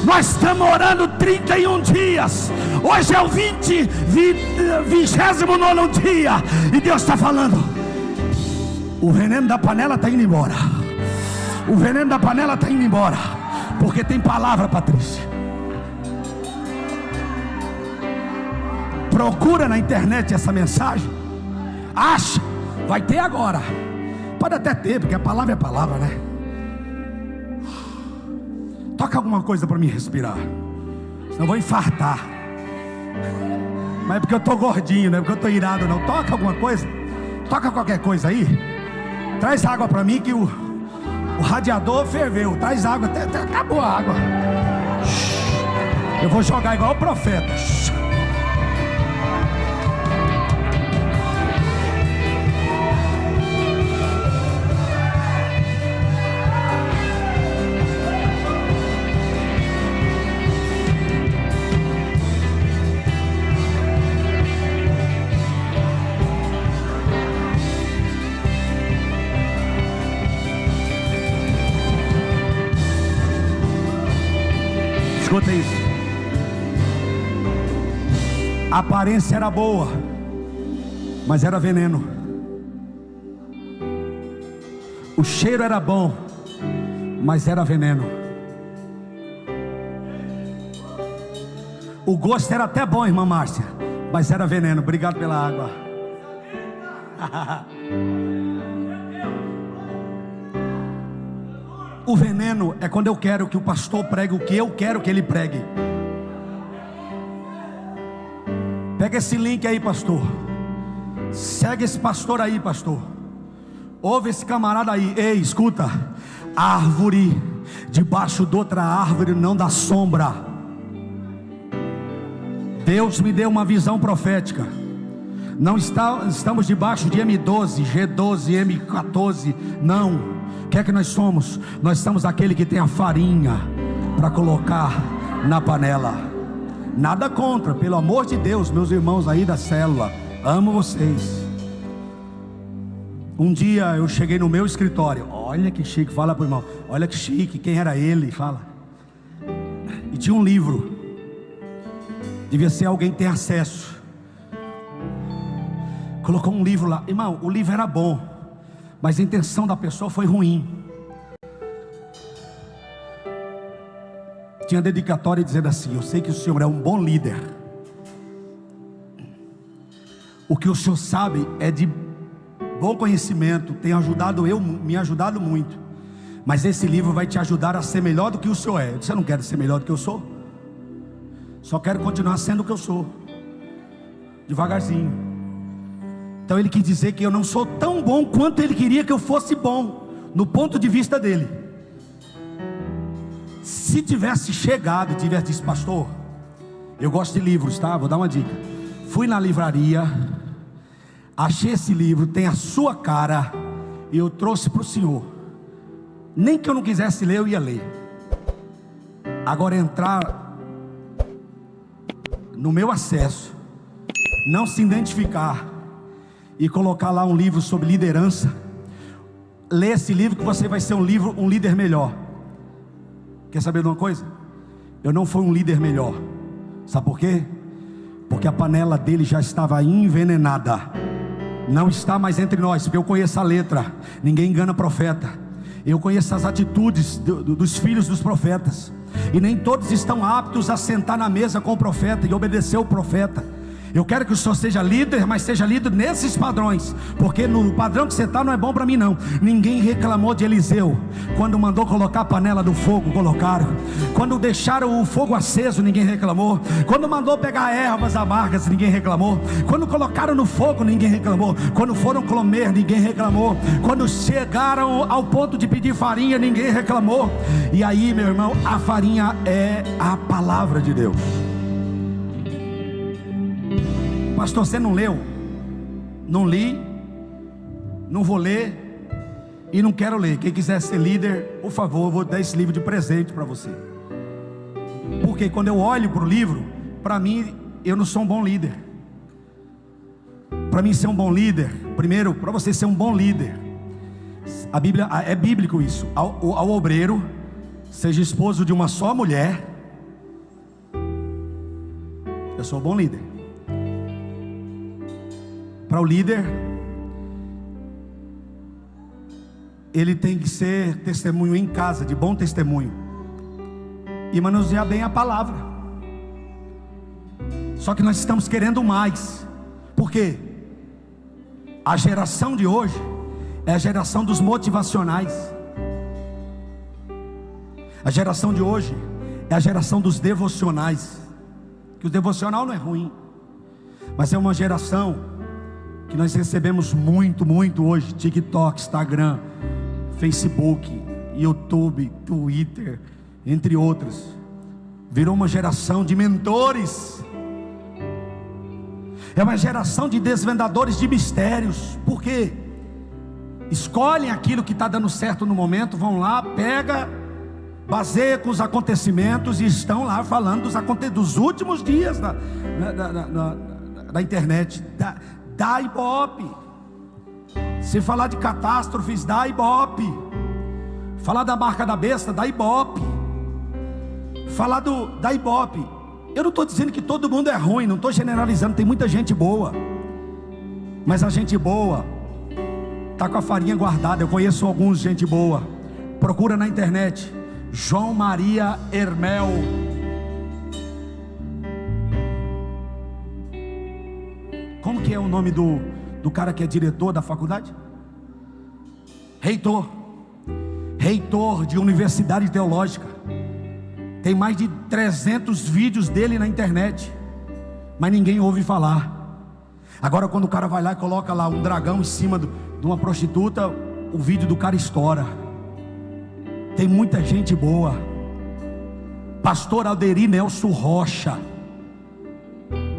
Nós estamos orando 31 dias, hoje é o 29º dia, e Deus está falando: o veneno da panela está indo embora. O veneno da panela está indo embora, porque tem palavra, Patrícia. Procura na internet essa mensagem, acha, vai ter agora. Pode até ter, porque a palavra é palavra, né? Toca alguma coisa para me respirar, senão eu vou infartar. Mas é porque eu estou gordinho, não é porque eu estou irado não. Toca alguma coisa, toca qualquer coisa aí. Traz água para mim que o radiador ferveu. Traz água, até acabou a água. Eu vou jogar igual o profeta. Escuta isso. A aparência era boa, mas era veneno. O cheiro era bom, mas era veneno. O gosto era até bom, irmã Márcia, mas era veneno. Obrigado pela água. O veneno é quando eu quero que o pastor pregue o que eu quero que ele pregue. Pega esse link aí, pastor. Segue esse pastor aí, pastor. Ouve esse camarada aí. Ei, escuta. Árvore debaixo de outra árvore não dá sombra. Deus me deu uma visão profética. Não estamos debaixo de M12, G12, M14. Não. O que é que nós somos? Nós somos aquele que tem a farinha para colocar na panela. Nada contra, pelo amor de Deus, meus irmãos aí da célula, amo vocês. Um dia eu cheguei no meu escritório. Olha que chique, fala pro irmão. Olha que chique, quem era ele? Fala. E tinha um livro. Devia ser alguém que tem acesso. Colocou um livro lá. Irmão, o livro era bom, mas a intenção da pessoa foi ruim. Tinha dedicatória dizendo assim: eu sei que o senhor é um bom líder. O que o senhor sabe é de bom conhecimento, tem ajudado me ajudado muito. Mas esse livro vai te ajudar a ser melhor do que o senhor é. Eu disse: eu não quero ser melhor do que eu sou. Só quero continuar sendo o que eu sou. Devagarzinho. Então ele quis dizer que eu não sou tão bom quanto ele queria que eu fosse bom, no ponto de vista dele. Se tivesse chegado e tivesse dito: pastor, eu gosto de livros, tá? Vou dar uma dica. Fui na livraria, achei esse livro, tem a sua cara, e eu trouxe para o senhor. Nem que eu não quisesse ler, eu ia ler. Agora entrar no meu acesso, não se identificar e colocar lá um livro sobre liderança, lê esse livro que você vai ser um líder melhor. Quer saber de uma coisa? Eu não fui um líder melhor. Sabe por quê? Porque a panela dele já estava envenenada. Não está mais entre nós, porque eu conheço a letra. Ninguém engana profeta. Eu conheço as atitudes dos filhos dos profetas. E nem todos estão aptos a sentar na mesa com o profeta e obedecer o profeta. Eu quero que o senhor seja líder, mas seja líder nesses padrões, porque no padrão que você está não é bom para mim não. Ninguém reclamou de Eliseu quando mandou colocar a panela do fogo, colocaram. Quando deixaram o fogo aceso, ninguém reclamou. Quando mandou pegar ervas amargas, ninguém reclamou. Quando colocaram no fogo, ninguém reclamou. Quando foram comer, ninguém reclamou. Quando chegaram ao ponto de pedir farinha, ninguém reclamou. E aí, meu irmão, a farinha é a palavra de Deus. Pastor, você não leu? Não li, não vou ler e não quero ler. Quem quiser ser líder, por favor, eu vou dar esse livro de presente para você. Porque quando eu olho para o livro, para mim, eu não sou um bom líder. Para mim ser um bom líder, primeiro, para você ser um bom líder, a Bíblia, é bíblico isso. Ao obreiro, seja esposo de uma só mulher. Eu sou um bom líder. Para o líder, ele tem que ser testemunho em casa, de bom testemunho, e manusear bem a palavra. Só que nós estamos querendo mais. Por quê? A geração de hoje é a geração dos motivacionais. A geração de hoje é a geração dos devocionais. Que o devocional não é ruim, mas é uma geração que nós recebemos muito hoje. TikTok, Instagram, Facebook, YouTube, Twitter, entre outros. Virou uma geração de mentores. É uma geração de desvendadores de mistérios. Por quê? Escolhem aquilo que está dando certo no momento, vão lá, pega, baseia com os acontecimentos, e estão lá falando dos últimos dias da internet. Dá ibope. Se falar de catástrofes, dá ibope. Falar da marca da besta, dá ibope. Falar da ibope. Eu não estou dizendo que todo mundo é ruim, não estou generalizando, tem muita gente boa, mas a gente boa está com a farinha guardada. Eu conheço alguns gente boa, procura na internet, João Maria Hermel. Como que é o nome do cara que é diretor da faculdade? Reitor de universidade teológica. Tem mais de 300 vídeos dele na internet, mas ninguém ouve falar. Agora quando o cara vai lá e coloca lá um dragão em cima de uma prostituta, o vídeo do cara estoura. Tem muita gente boa. Pastor Alderi Nelson Rocha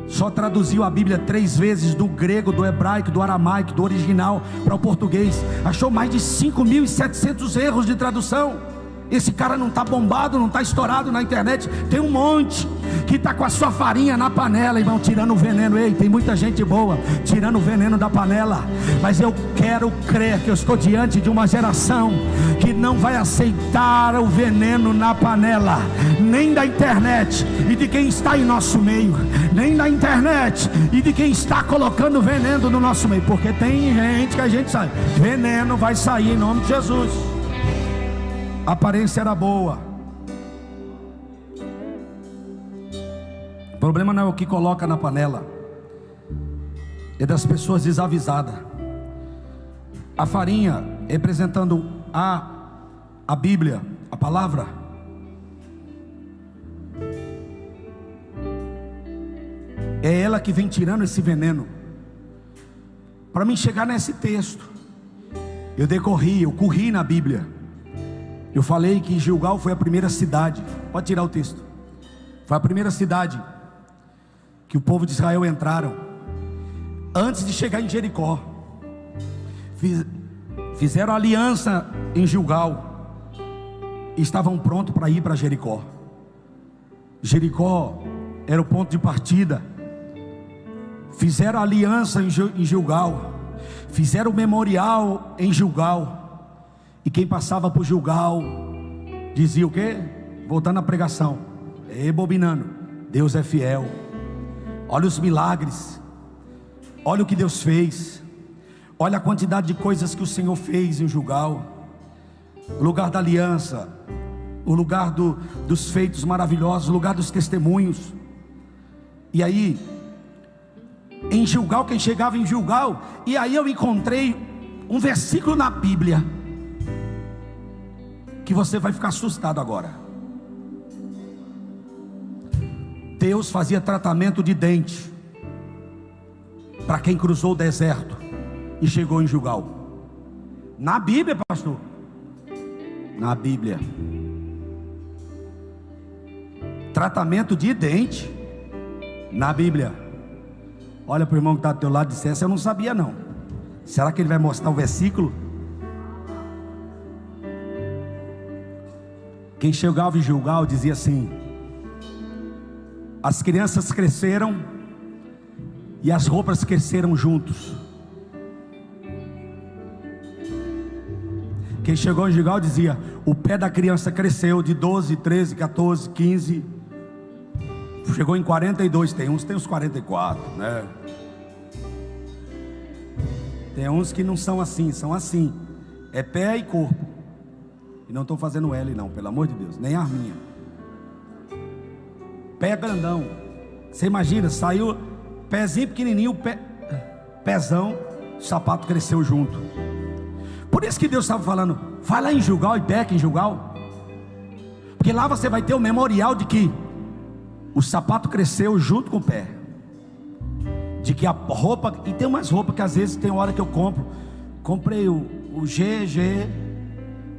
só traduziu a Bíblia 3 vezes, do grego, do hebraico, do aramaico, do original para o português. Achou mais de 5.700 erros de tradução. Esse cara não está bombado, não está estourado na internet. Tem um monte que está com a sua farinha na panela, irmão, tirando o veneno. Ei, tem muita gente boa tirando o veneno da panela. Mas eu quero crer que eu estou diante de uma geração que não vai aceitar o veneno na panela, nem da internet e de quem está em nosso meio, nem da internet e de quem está colocando veneno no nosso meio. Porque tem gente que a gente sabe, veneno vai sair em nome de Jesus. A aparência era boa. O problema não é o que coloca na panela, é das pessoas desavisadas. A farinha representando a Bíblia, a palavra. É ela que vem tirando esse veneno. Para mim chegar nesse texto, eu corri na Bíblia. Eu falei que Gilgal foi a primeira cidade. Pode tirar o texto. Foi a primeira cidade que o povo de Israel entraram antes de chegar em Jericó. Fizeram aliança em Gilgal e estavam prontos para ir para Jericó. Jericó era o ponto de partida. Fizeram aliança em Gilgal, fizeram o memorial em Gilgal. E quem passava por Gilgal dizia o quê? Voltando à pregação, rebobinando: Deus é fiel. Olha os milagres, olha o que Deus fez, olha a quantidade de coisas que o Senhor fez em Gilgal. O lugar da aliança, o lugar dos feitos maravilhosos, o lugar dos testemunhos. E aí, em Gilgal, quem chegava em Gilgal, e aí eu encontrei um versículo na Bíblia que você vai ficar assustado agora. Deus fazia tratamento de dente para quem cruzou o deserto e chegou em Gilgal. Na Bíblia, pastor. Na Bíblia. Tratamento de dente na Bíblia. Olha para o irmão que está do teu lado e disse: essa eu não sabia não. Será que ele vai mostrar o versículo? Quem chegava em Gilgal dizia assim: as crianças cresceram e as roupas cresceram juntos. Quem chegou em Gilgal dizia: o pé da criança cresceu de 12, 13, 14, 15, chegou em 42. Tem uns que tem uns 44, né? Tem uns que não são assim, são assim. É pé e corpo. E não estou fazendo L não, pelo amor de Deus, nem arminha. Pé grandão. Você imagina, saiu pezinho pequenininho, pezão, o sapato cresceu junto. Por isso que Deus estava falando, vai lá em Gilgal e peca em Gilgal. Porque lá você vai ter o memorial de que o sapato cresceu junto com o pé. De que a roupa, e tem umas roupas que às vezes tem hora que eu comprei o GG,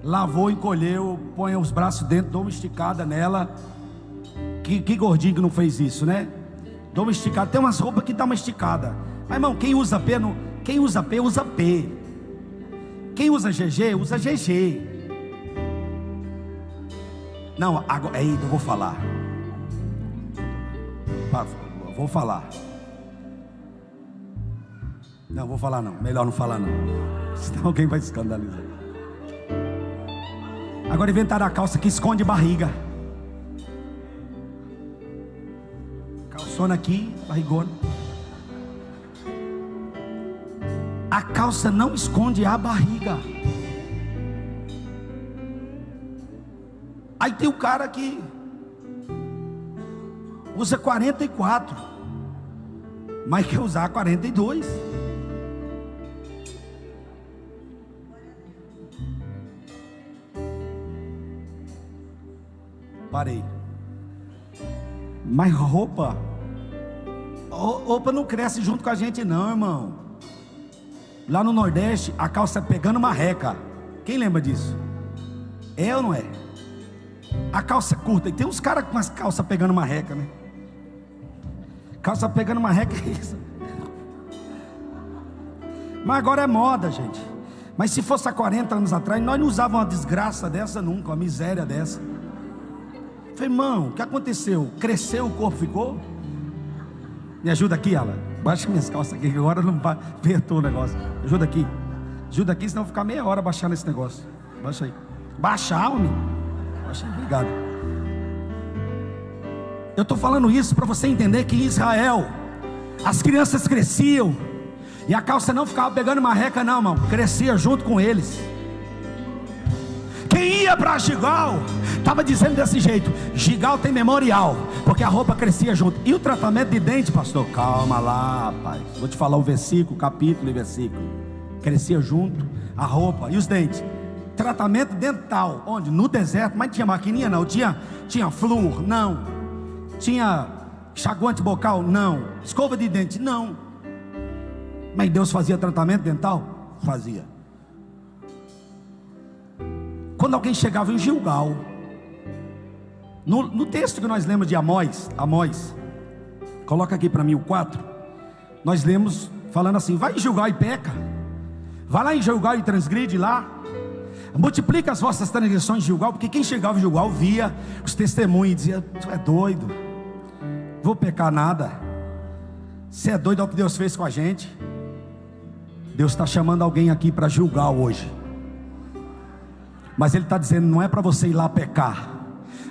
lavou, encolheu, põe os braços dentro, dou uma esticada nela. Que gordinho que não fez isso, né? Dou uma esticada, tem umas roupas que dá uma esticada. Mas irmão, quem usa P, usa P. Quem usa GG, usa GG. Não, agora, eu vou falar. Vou falar. Não, vou falar não. Melhor não falar não. Senão alguém vai se escandalizar. Agora inventaram a calça que esconde barriga. Calçona aqui, barrigona. A calça não esconde a barriga. Aí tem o cara que usa 44, mas quer usar 42. Parei. Mas roupa não cresce junto com a gente não, irmão. Lá no Nordeste, a calça pegando marreca. Quem lembra disso? É ou não é? A calça curta. E tem uns caras com as calças pegando marreca, né? Calça pegando marreca é isso. Mas agora é moda, gente. Mas se fosse há 40 anos atrás, nós não usávamos uma desgraça dessa nunca, uma miséria dessa. Falei, irmão, o que aconteceu? Cresceu, o corpo ficou? Me ajuda aqui, Alan. Baixa minhas calças aqui, que agora não apertou o negócio. Ajuda aqui, senão eu vou ficar meia hora baixando esse negócio. Baixa aí. Baixar, homem? Baixa aí, obrigado. Eu estou falando isso para você entender que em Israel as crianças cresciam e a calça não ficava pegando marreca não, irmão. Crescia junto com eles. Quem ia para Gilgal estava dizendo desse jeito: Gilgal tem memorial, porque a roupa crescia junto. E o tratamento de dente, pastor? Calma lá, rapaz. Vou te falar o versículo, capítulo e versículo. Crescia junto a roupa. E os dentes? Tratamento dental. Onde? No deserto. Mas tinha maquininha? Não. Tinha flúor? Não. Tinha enxaguante bucal? Não. Escova de dente? Não. Mas Deus fazia tratamento dental? Fazia. Quando alguém chegava em Gilgal, no texto que nós lemos de Amós, coloca aqui para mim o 4, nós lemos falando assim: vai em Gilgal e peca, vai lá em Gilgal e transgride lá, multiplica as vossas transgressões em Gilgal, porque quem chegava em Gilgal via os testemunhos e dizia: tu é doido, vou pecar nada, você é doido, é o que Deus fez com a gente. Deus está chamando alguém aqui para Gilgal hoje. Mas Ele está dizendo, não é para você ir lá pecar,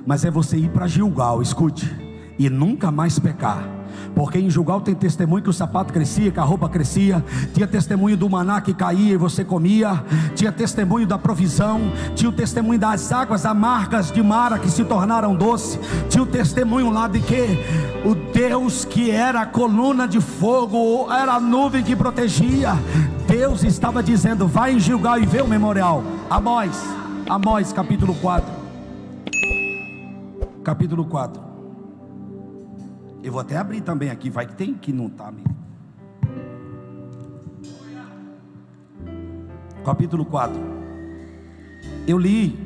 mas é você ir para Gilgal, escute, e nunca mais pecar. Porque em Gilgal tem testemunho que o sapato crescia, que a roupa crescia. Tinha testemunho do maná que caía e você comia. Tinha testemunho da provisão. Tinha o testemunho das águas amargas de Mara que se tornaram doce. Tinha o testemunho lá de que o Deus que era a coluna de fogo, era a nuvem que protegia. Deus estava dizendo, vai em Gilgal e vê o memorial. Amós capítulo 4. Capítulo 4. Eu vou até abrir também aqui, vai que tem que não está mesmo. Capítulo 4. Eu li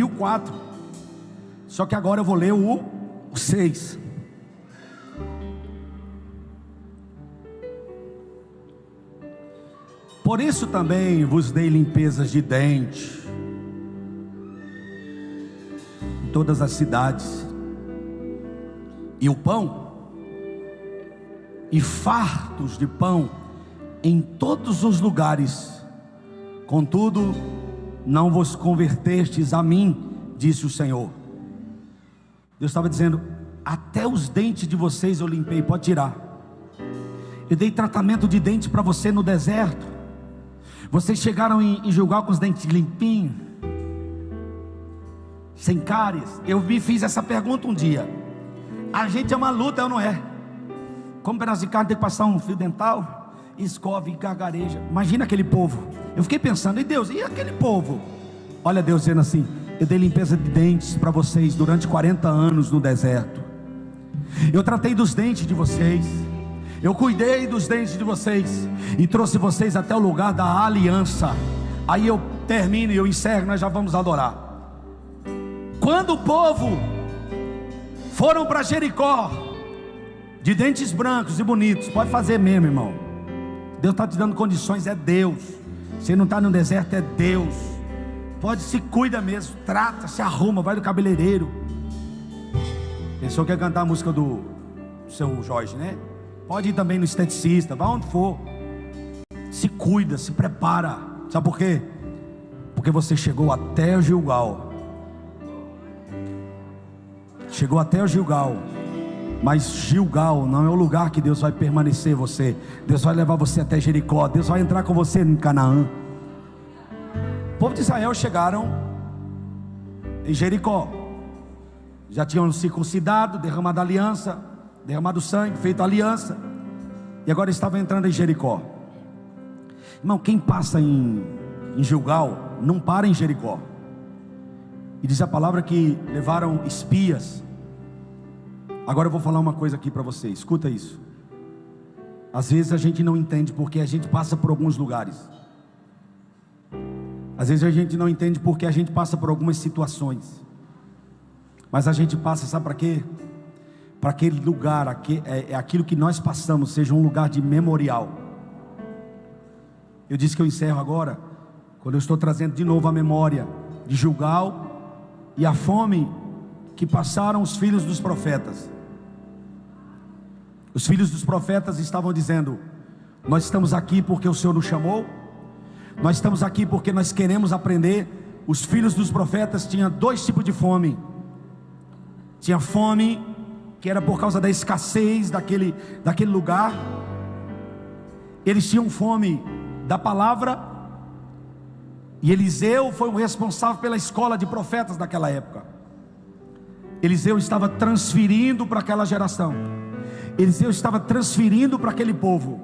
o 4. Só que agora eu vou ler o 6. Por isso também vos dei limpezas de dente em todas as cidades, e o pão, e fartos de pão em todos os lugares. Contudo, não vos convertestes a mim, disse o Senhor. Deus estava dizendo, até os dentes de vocês eu limpei, pode tirar. Eu dei tratamento de dente para você no deserto. Vocês chegaram em Gilgal com os dentes limpinhos, sem cáries? Eu me fiz essa pergunta um dia. A gente é uma luta, ou não é? Como pedaço de carne tem que passar um fio dental, escova e gargareja. Imagina aquele povo. Eu fiquei pensando, e Deus, e aquele povo? Olha Deus dizendo assim: eu dei limpeza de dentes para vocês durante 40 anos no deserto. Eu tratei dos dentes de vocês, eu cuidei dos dentes de vocês, e trouxe vocês até o lugar da aliança. Aí eu termino e eu encerro, nós já vamos adorar. Quando o povo foram para Jericó, de dentes brancos e bonitos, pode fazer mesmo, irmão. Deus está te dando condições, é Deus. Você não está no deserto, é Deus. Pode, se cuida mesmo, trata, se arruma, vai no cabeleireiro. Pensou que ia cantar a música do seu Jorge, né? Pode ir também no esteticista, vá onde for. Se cuida, se prepara. Sabe por quê? Porque você chegou até o Gilgal. Chegou até o Gilgal. Mas Gilgal não é o lugar que Deus vai permanecer você. Deus vai levar você até Jericó. Deus vai entrar com você em Canaã. O povo de Israel chegaram em Jericó. Já tinham circuncidado, derramado aliança, derramado sangue, feito aliança, e agora estavam entrando em Jericó. Irmão, quem passa em Gilgal não para em Jericó. E diz a palavra que levaram espias. Agora eu vou falar uma coisa aqui para você, escuta isso. Às vezes a gente não entende porque a gente passa por alguns lugares. Às vezes a gente não entende porque a gente passa por algumas situações. Mas a gente passa, sabe para quê? Para aquele lugar, aquilo que nós passamos seja um lugar de memorial. Eu disse que eu encerro agora, quando eu estou trazendo de novo a memória de Gilgal e a fome que passaram os filhos dos profetas. Os filhos dos profetas estavam dizendo: nós estamos aqui porque o Senhor nos chamou, nós estamos aqui porque nós queremos aprender. Os filhos dos profetas tinham dois tipos de fome. Tinha fome que era por causa da escassez daquele lugar. Eles tinham fome da palavra, e Eliseu foi o responsável pela escola de profetas daquela época. Eliseu estava transferindo para aquela geração. Eliseu estava transferindo para aquele povo.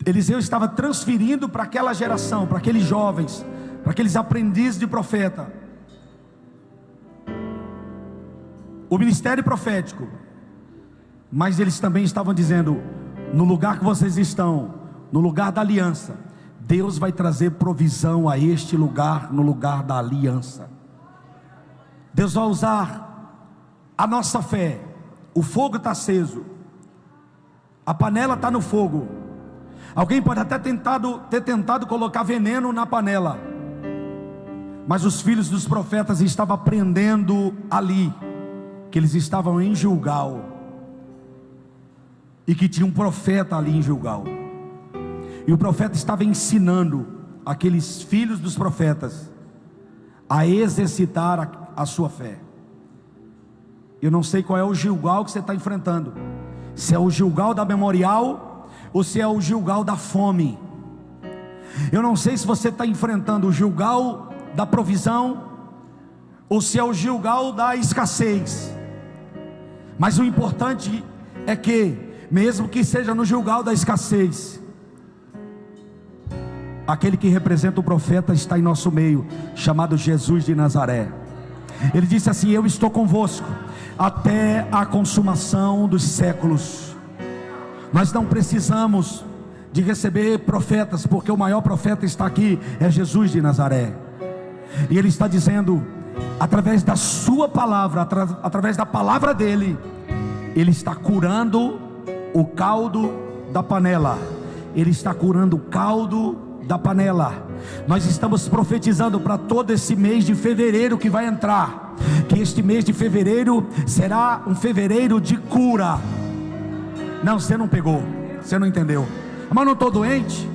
Eliseu estava transferindo para aquela geração, para aqueles jovens, para aqueles aprendizes de profeta, o ministério profético. Mas eles também estavam dizendo: no lugar que vocês estão, no lugar da aliança, Deus vai trazer provisão a este lugar, no lugar da aliança. Deus vai usar a nossa fé. O fogo está aceso, a panela está no fogo. Alguém pode até ter tentado colocar veneno na panela, mas os filhos dos profetas estavam aprendendo ali, que eles estavam em Gilgal, e que tinha um profeta ali em Gilgal, e o profeta estava ensinando aqueles filhos dos profetas a exercitar a sua fé. Eu não sei qual é o Gilgal que você está enfrentando, se é o Gilgal da memorial, ou se é o Gilgal da fome. Eu não sei se você está enfrentando o Gilgal da provisão, ou se é o Gilgal da escassez. Mas o importante é que, mesmo que seja no Gilgal da escassez, aquele que representa o profeta está em nosso meio, chamado Jesus de Nazaré. Ele disse assim: eu estou convosco até a consumação dos séculos. Nós não precisamos de receber profetas, porque o maior profeta está aqui, é Jesus de Nazaré. E Ele está dizendo, através da sua palavra, através da palavra dEle, Ele está curando o caldo da panela. Ele está curando o caldo da panela. Nós estamos profetizando para todo esse mês de fevereiro que vai entrar, que este mês de fevereiro será um fevereiro de cura. Não, você não pegou, você não entendeu. Mas não estou doente.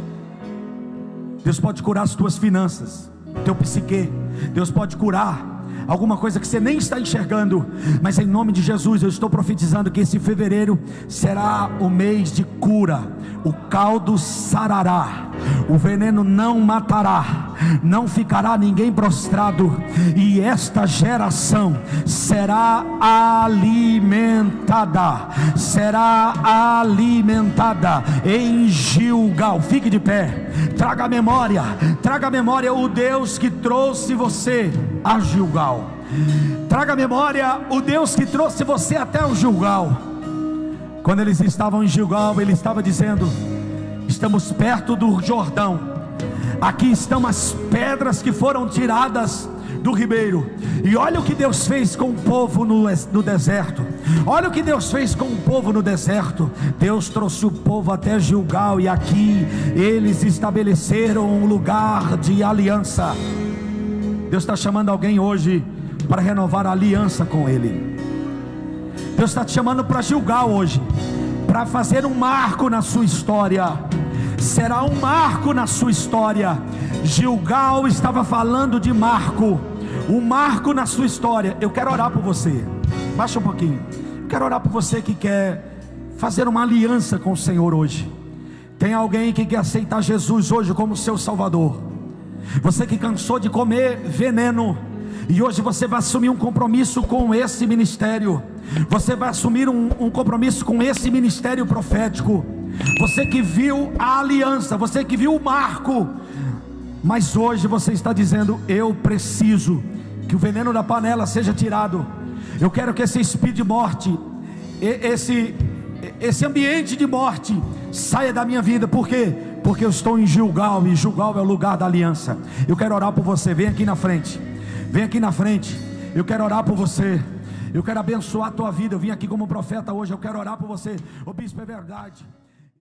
Deus pode curar as tuas finanças, teu psique. Deus pode curar alguma coisa que você nem está enxergando, mas em nome de Jesus eu estou profetizando que esse fevereiro será o mês de cura. O caldo sarará, O veneno não matará, não ficará ninguém prostrado, e esta geração será alimentada, em Gilgal. Fique de pé, traga à memória o Deus que trouxe você a Gilgal. Traga à memória o Deus que trouxe você até o Gilgal. Quando eles estavam em Gilgal, ele estava dizendo: estamos perto do Jordão, aqui estão as pedras que foram tiradas do ribeiro. E olha o que Deus fez com o povo no deserto. Olha o que Deus fez com o povo no deserto. Deus trouxe o povo até Gilgal, e aqui eles estabeleceram um lugar de aliança. Deus está chamando alguém hoje para renovar a aliança com Ele. Deus está te chamando para Gilgal hoje, para fazer um marco na sua história. Será um marco na sua história. Gilgal estava falando de marco, um marco na sua história. Eu quero orar por você. Baixa um pouquinho. Eu quero orar por você que quer fazer uma aliança com o Senhor hoje. Tem alguém que quer aceitar Jesus hoje como seu Salvador. Você que cansou de comer veneno, e hoje você vai assumir um compromisso com esse ministério. Você vai assumir um compromisso com esse ministério profético. Você que viu a aliança, você que viu o marco, mas hoje você está dizendo: eu preciso que o veneno da panela seja tirado. Eu quero que esse espírito de morte, esse ambiente de morte saia da minha vida. Por quê? Porque eu estou em Gilgal, e Gilgal é o lugar da aliança. Eu quero orar por você. Vem aqui na frente. Vem aqui na frente. Eu quero orar por você. Eu quero abençoar a tua vida. Eu vim aqui como profeta hoje. Eu quero orar por você. Ô bispo, é verdade.